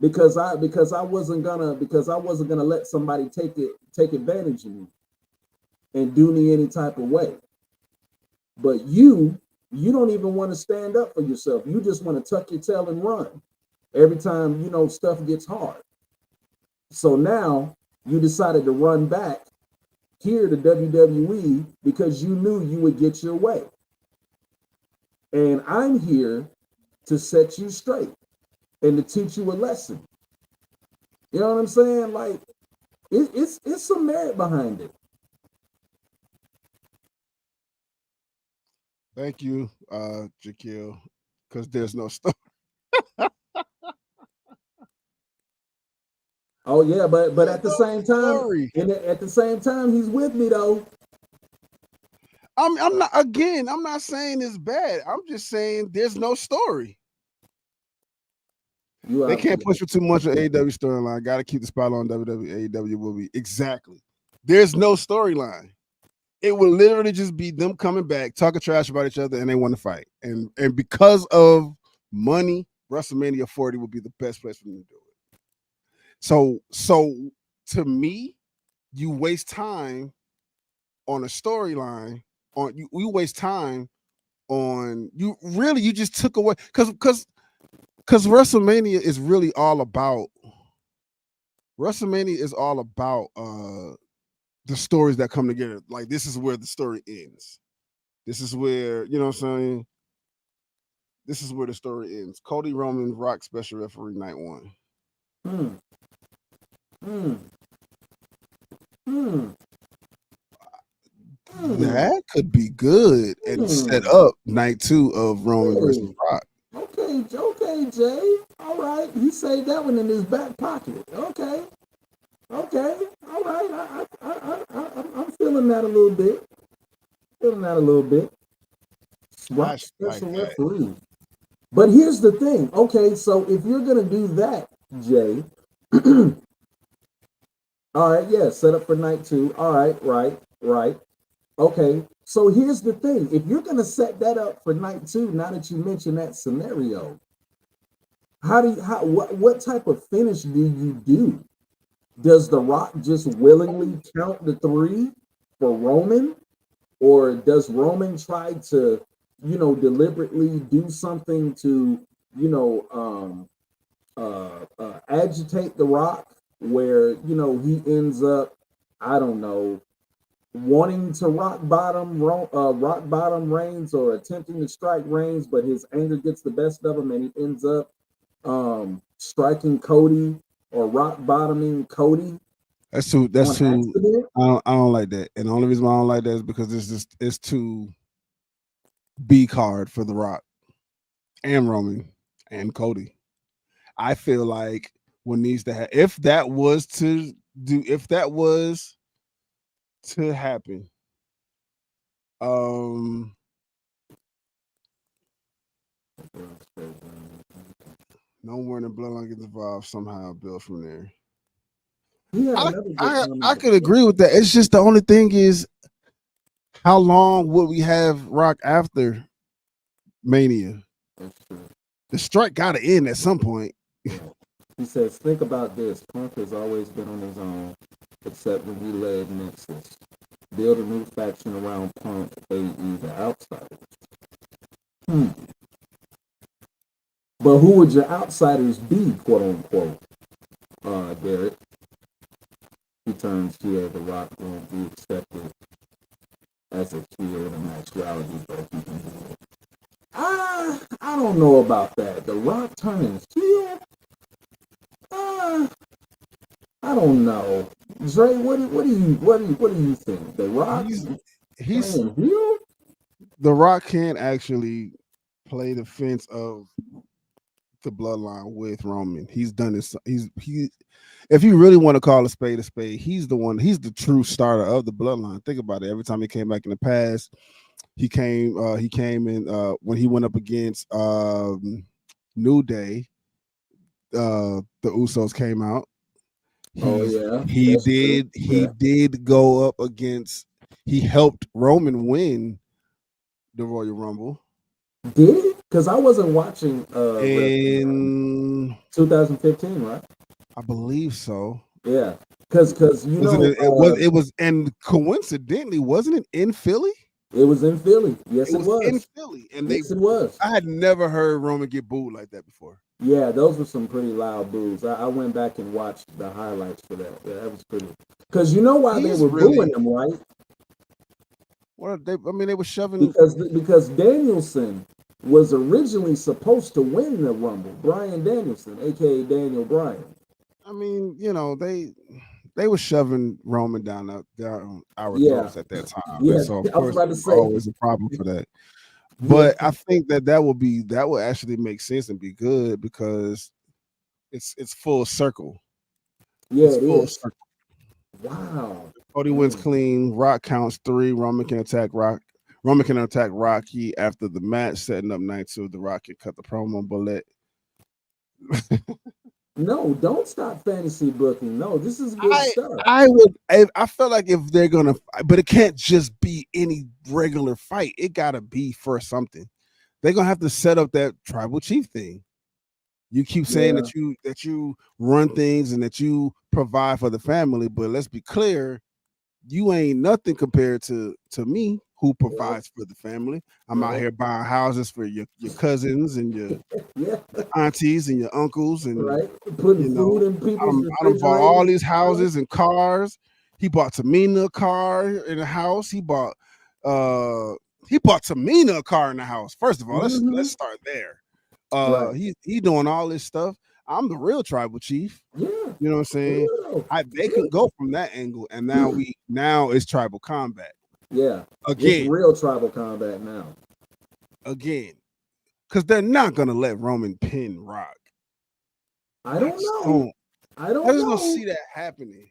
[SPEAKER 1] Because I wasn't gonna let somebody take advantage of me and do me any type of way. But you don't even want to stand up for yourself. You just want to tuck your tail and run every time stuff gets hard. So now you decided to run back here to WWE because you knew you would get your way. And I'm here to set you straight and to teach you a lesson. You know what I'm saying? Like it's some merit behind it.
[SPEAKER 2] Thank you, Jaquil, because there's no story.
[SPEAKER 1] Oh yeah, but
[SPEAKER 2] There's
[SPEAKER 1] at the
[SPEAKER 2] no
[SPEAKER 1] same time,
[SPEAKER 2] story.
[SPEAKER 1] and at the same time, he's with me though.
[SPEAKER 2] I'm not again. I'm not saying it's bad. I'm just saying there's no story.
[SPEAKER 1] You
[SPEAKER 2] They can't
[SPEAKER 1] obviously
[SPEAKER 2] push for too much of AEW storyline. Got to keep the spot on WWE. AEW will be exactly. There's no storyline. It will literally just be them coming back, talking trash about each other, and they want to fight. And because of money, WrestleMania 40 would be the best place for them to do it. So to me, you waste time on a storyline. You waste time on you just took away because WrestleMania is all about the stories that come together. Like this is where the story ends. This is where, you know what I'm saying? This is where the story ends. Cody Roman, Rock special referee night one.
[SPEAKER 1] Hmm. Hmm. Hmm. Hmm.
[SPEAKER 2] That could be good and set
[SPEAKER 1] Hmm.
[SPEAKER 2] up night two of Roman versus
[SPEAKER 1] Hey.
[SPEAKER 2] Rock.
[SPEAKER 1] Okay, Jay. All right. He saved that one in his back pocket. Okay. Okay. All right. I'm feeling that a little bit. Feeling that a little bit.
[SPEAKER 2] I
[SPEAKER 1] Rock
[SPEAKER 2] like
[SPEAKER 1] special
[SPEAKER 2] that.
[SPEAKER 1] referee. But here's the thing. Okay, so if you're gonna do that, Jay, all right, yeah, set up for night two. All right, right. Okay, so here's the thing. If you're gonna set that up for night two, now that you mentioned that scenario, what type of finish do you do? Does The Rock just willingly count the three for Roman? Or does Roman try to, deliberately do something to, agitate The Rock, where he ends up, I don't know, wanting to rock bottom Reigns, or attempting to strike Reigns, but his anger gets the best of him, and he ends up striking Cody or rock bottoming Cody.
[SPEAKER 2] That's too.
[SPEAKER 1] on
[SPEAKER 2] That's too.
[SPEAKER 1] accident.
[SPEAKER 2] I don't like that. And the only reason why I don't like that is because it's too B card for The Rock and Roman and Cody. I feel like what needs to happen if that was to happen, um, no more than Bloodline gets involved somehow build from there.
[SPEAKER 1] He had
[SPEAKER 2] I
[SPEAKER 1] another good
[SPEAKER 2] I
[SPEAKER 1] comment
[SPEAKER 2] I could
[SPEAKER 1] before.
[SPEAKER 2] agree with that. It's just the only thing is how long would we have Rock after Mania?
[SPEAKER 1] That's true.
[SPEAKER 2] The strike got to end at some point.
[SPEAKER 1] Yeah. He says, think about this. Punk has always been on his own, except when he led Nexus. Build a new faction around Punk, AE, the outsiders. Hmm. But who would your outsiders be, quote unquote? Derek. He turns here, The Rock won't be accepted as a heel in an actuality, but he can do it. I don't know about that. The Rock turning heel? Uh, I don't know. Dre, what do you think? The Rock
[SPEAKER 2] He's
[SPEAKER 1] playing heel?
[SPEAKER 2] The Rock can't actually play the fence of the bloodline with Roman. He's done this. He if you really want to call a spade, he's the one. He's the true starter of the bloodline. Think about it. Every time he came back in the past, he came in when he went up against New Day. The Usos came out.
[SPEAKER 1] Oh yeah,
[SPEAKER 2] He
[SPEAKER 1] that's true.
[SPEAKER 2] did he
[SPEAKER 1] Yeah,
[SPEAKER 2] did go up against. He helped Roman win the Royal Rumble.
[SPEAKER 1] did it? Because I wasn't watching wrestling
[SPEAKER 2] In
[SPEAKER 1] 2015, right?
[SPEAKER 2] I believe so.
[SPEAKER 1] Yeah, because
[SPEAKER 2] Was it? It was, and coincidentally, wasn't it in Philly?
[SPEAKER 1] it was in Philly. Yes,
[SPEAKER 2] It
[SPEAKER 1] it
[SPEAKER 2] was in
[SPEAKER 1] was.
[SPEAKER 2] Philly, and
[SPEAKER 1] Yes, it was.
[SPEAKER 2] I had never heard Roman get booed like that before.
[SPEAKER 1] Yeah, those were some pretty loud boos. I went back and watched the highlights for that. Yeah, that was pretty. Because you know why they
[SPEAKER 2] He's
[SPEAKER 1] were booing
[SPEAKER 2] really
[SPEAKER 1] him, right?
[SPEAKER 2] what they. I mean, they were shoving.
[SPEAKER 1] Because Danielson was originally supposed to win the Rumble. Brian Danielson, aka Daniel Bryan.
[SPEAKER 2] I mean, they were shoving Roman down our
[SPEAKER 1] Yeah,
[SPEAKER 2] throats at that time, and
[SPEAKER 1] yeah.
[SPEAKER 2] so of
[SPEAKER 1] I was
[SPEAKER 2] course
[SPEAKER 1] about
[SPEAKER 2] there
[SPEAKER 1] to
[SPEAKER 2] was
[SPEAKER 1] say.
[SPEAKER 2] always a problem for that.
[SPEAKER 1] Yeah,
[SPEAKER 2] But I think that will actually make sense and be good because it's full circle.
[SPEAKER 1] yeah,
[SPEAKER 2] It's
[SPEAKER 1] it
[SPEAKER 2] full
[SPEAKER 1] is.
[SPEAKER 2] circle.
[SPEAKER 1] Wow.
[SPEAKER 2] Cody wins
[SPEAKER 1] Man.
[SPEAKER 2] clean. Rock counts 3. Roman can attack Rock. Roman can attack Rocky after the match, setting up night 2. The Rock can cut the promo, but
[SPEAKER 1] No, don't stop fantasy booking. No, this is good
[SPEAKER 2] I
[SPEAKER 1] stuff.
[SPEAKER 2] I feel like if they're gonna, but it can't just be any regular fight. It gotta be for something. They're gonna have to set up that tribal chief thing. You keep saying
[SPEAKER 1] Yeah.
[SPEAKER 2] that you run things and that you provide for the family, but let's be clear, you ain't nothing compared to me who
[SPEAKER 1] Yeah.
[SPEAKER 2] provides for the family. I'm out
[SPEAKER 1] Right.
[SPEAKER 2] here buying houses for your cousins and
[SPEAKER 1] Yeah.
[SPEAKER 2] your aunties and your uncles, and
[SPEAKER 1] Right. Putting food in people's
[SPEAKER 2] I done bought all
[SPEAKER 1] refrigerators.
[SPEAKER 2] these
[SPEAKER 1] Right.
[SPEAKER 2] houses and cars. He bought Tamina a car in the house. Uh he bought Tamina a car in the house. First of all, let's
[SPEAKER 1] Mm-hmm.
[SPEAKER 2] start there.
[SPEAKER 1] Right.
[SPEAKER 2] He doing all this stuff. I'm the real tribal chief.
[SPEAKER 1] Yeah.
[SPEAKER 2] You know what I'm
[SPEAKER 1] For
[SPEAKER 2] saying?
[SPEAKER 1] real.
[SPEAKER 2] They can go from that angle, and now it's tribal combat
[SPEAKER 1] Yeah. It's
[SPEAKER 2] again,
[SPEAKER 1] real tribal combat now.
[SPEAKER 2] again, because they're not gonna let Roman pin Rock.
[SPEAKER 1] I
[SPEAKER 2] I
[SPEAKER 1] don't
[SPEAKER 2] just
[SPEAKER 1] know.
[SPEAKER 2] don't.
[SPEAKER 1] I
[SPEAKER 2] I
[SPEAKER 1] don't
[SPEAKER 2] just don't
[SPEAKER 1] know.
[SPEAKER 2] see that happening.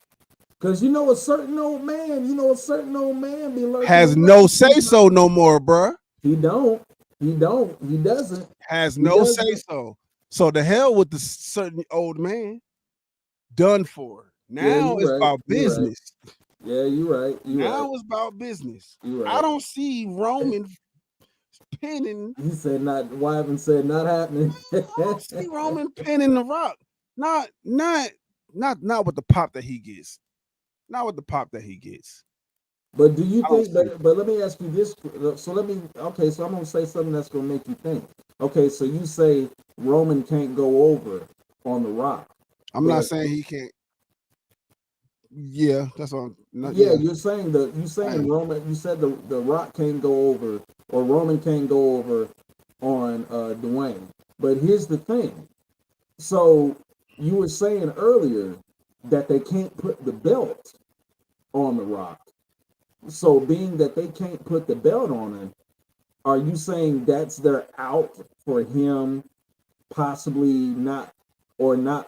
[SPEAKER 1] Cause a certain old man be lurking
[SPEAKER 2] Has no
[SPEAKER 1] around
[SPEAKER 2] say so
[SPEAKER 1] sometimes.
[SPEAKER 2] no more, bruh.
[SPEAKER 1] He don't. He don't. He doesn't.
[SPEAKER 2] Has
[SPEAKER 1] He
[SPEAKER 2] no say
[SPEAKER 1] doesn't.
[SPEAKER 2] so. So the hell with the certain old man. Done for.
[SPEAKER 1] Yeah,
[SPEAKER 2] Now
[SPEAKER 1] you're
[SPEAKER 2] it's
[SPEAKER 1] right.
[SPEAKER 2] about
[SPEAKER 1] You're right.
[SPEAKER 2] business.
[SPEAKER 1] Yeah, you're right. You're right.
[SPEAKER 2] Now it's about business.
[SPEAKER 1] You're
[SPEAKER 2] I
[SPEAKER 1] right.
[SPEAKER 2] don't see Roman pinning.
[SPEAKER 1] He said not. Wyvern said not happening.
[SPEAKER 2] I don't see Roman pinning the Rock. Not not with the pop that he gets. Not with the pop that he gets.
[SPEAKER 1] But do you
[SPEAKER 2] I don't
[SPEAKER 1] think?
[SPEAKER 2] see it.
[SPEAKER 1] But let me ask you this. So let me. Okay, so I'm gonna say something that's gonna make you think. Okay, so you say Roman can't go over on the Rock,
[SPEAKER 2] I'm not
[SPEAKER 1] but
[SPEAKER 2] saying he can't. Yeah, that's all. Not
[SPEAKER 1] yeah,
[SPEAKER 2] yeah.
[SPEAKER 1] you
[SPEAKER 2] I
[SPEAKER 1] saying
[SPEAKER 2] am.
[SPEAKER 1] Roman. You said the Rock can't go over, or Roman can't go over on Dwayne. But here's the thing. So you were saying earlier that they can't put the belt on The Rock. So, being that they can't put the belt on him, are you saying that's their out for him possibly not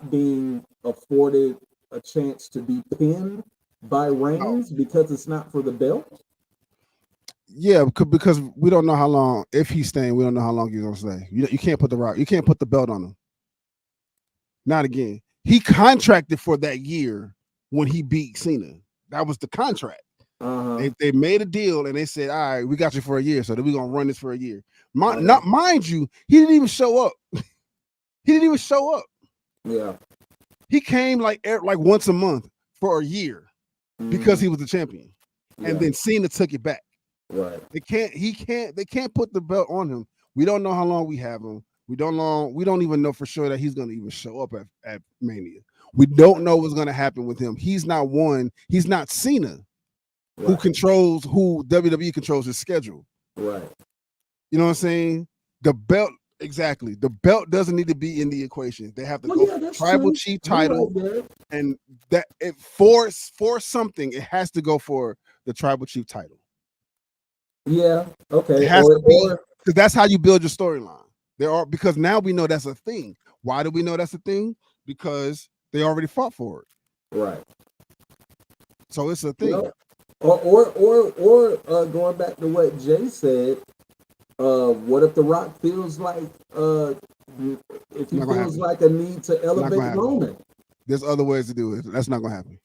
[SPEAKER 1] being afforded a chance to be pinned by
[SPEAKER 2] Oh,
[SPEAKER 1] Reigns because it's not for the belt?
[SPEAKER 2] yeah, because we don't know how long. If he's staying, we don't know how long he's gonna stay. You can't put the Rock. You can't put the belt on him. Not again. He contracted for that year when he beat Cena. That was the contract.
[SPEAKER 1] Uh-huh.
[SPEAKER 2] They made a deal and they said, all right, we got you for a year, so then we're gonna run this for a year.
[SPEAKER 1] Okay.
[SPEAKER 2] Not mind you, he didn't even show up. He didn't even show up.
[SPEAKER 1] Yeah.
[SPEAKER 2] He came like once a month for a year because
[SPEAKER 1] Mhm.
[SPEAKER 2] he was the champion.
[SPEAKER 1] Yeah.
[SPEAKER 2] And then Cena took it back.
[SPEAKER 1] Right.
[SPEAKER 2] They can't put the belt on him. We don't know how long we have him. We don't even know for sure that he's gonna even show up at Mania. We don't know what's gonna happen with him. He's not Cena, who
[SPEAKER 1] Right.
[SPEAKER 2] WWE controls his schedule.
[SPEAKER 1] Right.
[SPEAKER 2] You know what I'm saying? The belt, exactly. The belt doesn't need to be in the equation. They have to
[SPEAKER 1] Well,
[SPEAKER 2] go
[SPEAKER 1] yeah,
[SPEAKER 2] for the
[SPEAKER 1] that's
[SPEAKER 2] tribal
[SPEAKER 1] true.
[SPEAKER 2] chief
[SPEAKER 1] You're right
[SPEAKER 2] title,
[SPEAKER 1] there.
[SPEAKER 2] and that it for something, it has to go for the tribal chief title.
[SPEAKER 1] Yeah.
[SPEAKER 2] It
[SPEAKER 1] Okay.
[SPEAKER 2] has to be,
[SPEAKER 1] Or
[SPEAKER 2] because that's how you build your storyline. Because now we know that's a thing. Why do we know that's a thing? Because they already fought for it.
[SPEAKER 1] right.
[SPEAKER 2] So it's a thing.
[SPEAKER 1] Well, or going back to what Jay said, what if The Rock feels like if he
[SPEAKER 2] Not gonna
[SPEAKER 1] feels
[SPEAKER 2] happen.
[SPEAKER 1] like a need to
[SPEAKER 2] Not gonna
[SPEAKER 1] elevate
[SPEAKER 2] happen.
[SPEAKER 1] Roman?
[SPEAKER 2] There's other ways to do it. That's not gonna happen.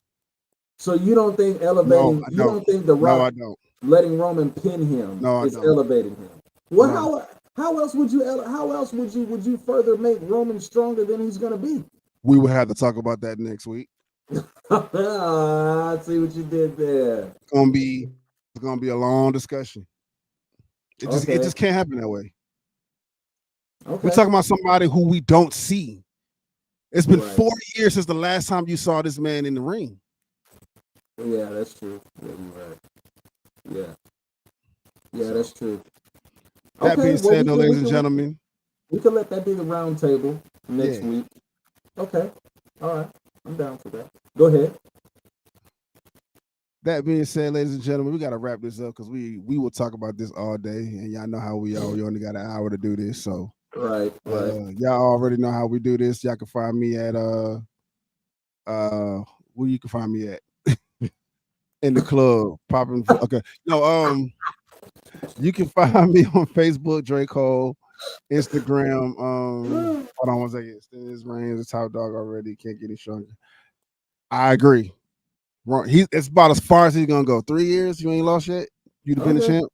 [SPEAKER 1] So you don't think
[SPEAKER 2] No,
[SPEAKER 1] elevating?
[SPEAKER 2] I
[SPEAKER 1] You
[SPEAKER 2] don't.
[SPEAKER 1] don't think The
[SPEAKER 2] No,
[SPEAKER 1] Rock
[SPEAKER 2] I don't.
[SPEAKER 1] letting Roman pin him
[SPEAKER 2] No, I
[SPEAKER 1] is
[SPEAKER 2] don't.
[SPEAKER 1] elevating him? Well,
[SPEAKER 2] No.
[SPEAKER 1] how else would you further make Roman stronger than he's gonna be?
[SPEAKER 2] We will have to talk about that next week.
[SPEAKER 1] I see what you did there.
[SPEAKER 2] It's gonna be a long discussion. It
[SPEAKER 1] Okay.
[SPEAKER 2] just can't happen that way. We're
[SPEAKER 1] Okay.
[SPEAKER 2] talking about somebody who we don't see. It's been
[SPEAKER 1] Right.
[SPEAKER 2] 4 years since the last time you saw this man in the ring.
[SPEAKER 1] Yeah, that's true. Yeah, you're right. Yeah. Yeah, that's true.
[SPEAKER 2] That
[SPEAKER 1] Okay,
[SPEAKER 2] being
[SPEAKER 1] well
[SPEAKER 2] said, though, ladies and gentlemen,
[SPEAKER 1] we can let that be the round table next
[SPEAKER 2] yeah.
[SPEAKER 1] week. Okay. All right. I'm down for that. Go ahead.
[SPEAKER 2] That being said, ladies and gentlemen, we gotta wrap this up because we will talk about this all day, and y'all know how we are. We only got an hour to do this, so
[SPEAKER 1] Right.
[SPEAKER 2] y'all already know how we do this. Y'all can find me at where you can find me at in the club popping. Okay, no, you can find me on Facebook, Drake Cole, Instagram. Hold on one second. This rain is top dog already. Can't get any stronger. I agree. It's about as far as he's gonna go. 3 years, you ain't lost yet. You'd have been a
[SPEAKER 1] Okay.
[SPEAKER 2] champ.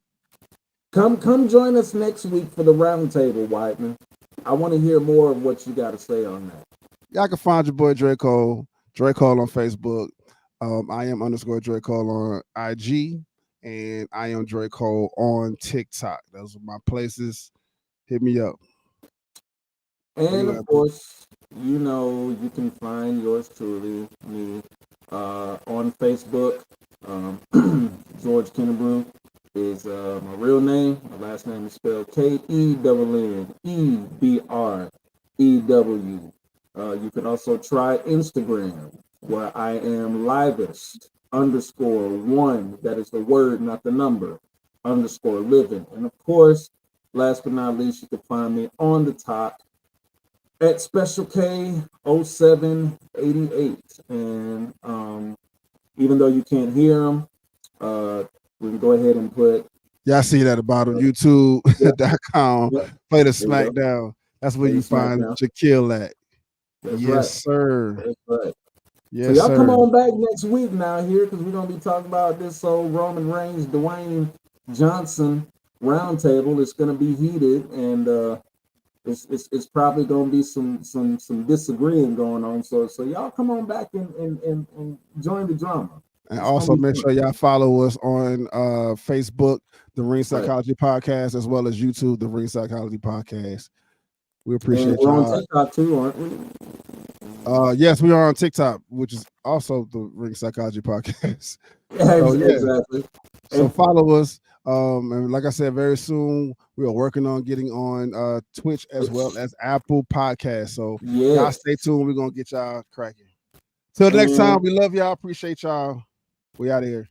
[SPEAKER 1] Come join us next week for the round table, Whiteman. I want to hear more of what you got to say on that.
[SPEAKER 2] Y'all can find your boy Drake Cole on Facebook. I am _ Drake Cole on IG, and I am Drake Cole on TikTok. Those are my places. Hit me up.
[SPEAKER 1] And of course, you can find yours truly, me, on Facebook. George Kennebrew is my real name. My last name is spelled KENNEBREW. You can also try Instagram, where I am livest_1. That is the word, not the number. _living. And of course, last but not least, you can find me on the top at Special K 0788. And even though you can't hear them, we can go ahead and put.
[SPEAKER 2] Y'all see that at the bottom, YouTube.com.
[SPEAKER 1] Yep.
[SPEAKER 2] Play the SmackDown. That's where you find Shaquille at.
[SPEAKER 1] That's
[SPEAKER 2] yes,
[SPEAKER 1] right.
[SPEAKER 2] sir.
[SPEAKER 1] That's right.
[SPEAKER 2] Yes,
[SPEAKER 1] so y'all
[SPEAKER 2] sir.
[SPEAKER 1] come on back next week now here, because we're gonna be talking about this old Roman Reigns, Dwayne Johnson roundtable. It's gonna be heated, and it's probably gonna be some disagreeing going on. So y'all come on back and join the drama.
[SPEAKER 2] And also make sure y'all follow us on Facebook, the Ring Psychology Podcast, as well as YouTube, the Ring Psychology Podcast. We appreciate
[SPEAKER 1] we're
[SPEAKER 2] y'all.
[SPEAKER 1] on TikTok too, aren't we?
[SPEAKER 2] Yes, we are on TikTok, which is also the Ring Psychology Podcast.
[SPEAKER 1] Exactly.
[SPEAKER 2] So follow us. And like I said, very soon we are working on getting on Twitch as well as Apple Podcasts. So y'all stay tuned. We're gonna get y'all cracking. Till next time,
[SPEAKER 1] And
[SPEAKER 2] we love y'all. Appreciate y'all. We out of here.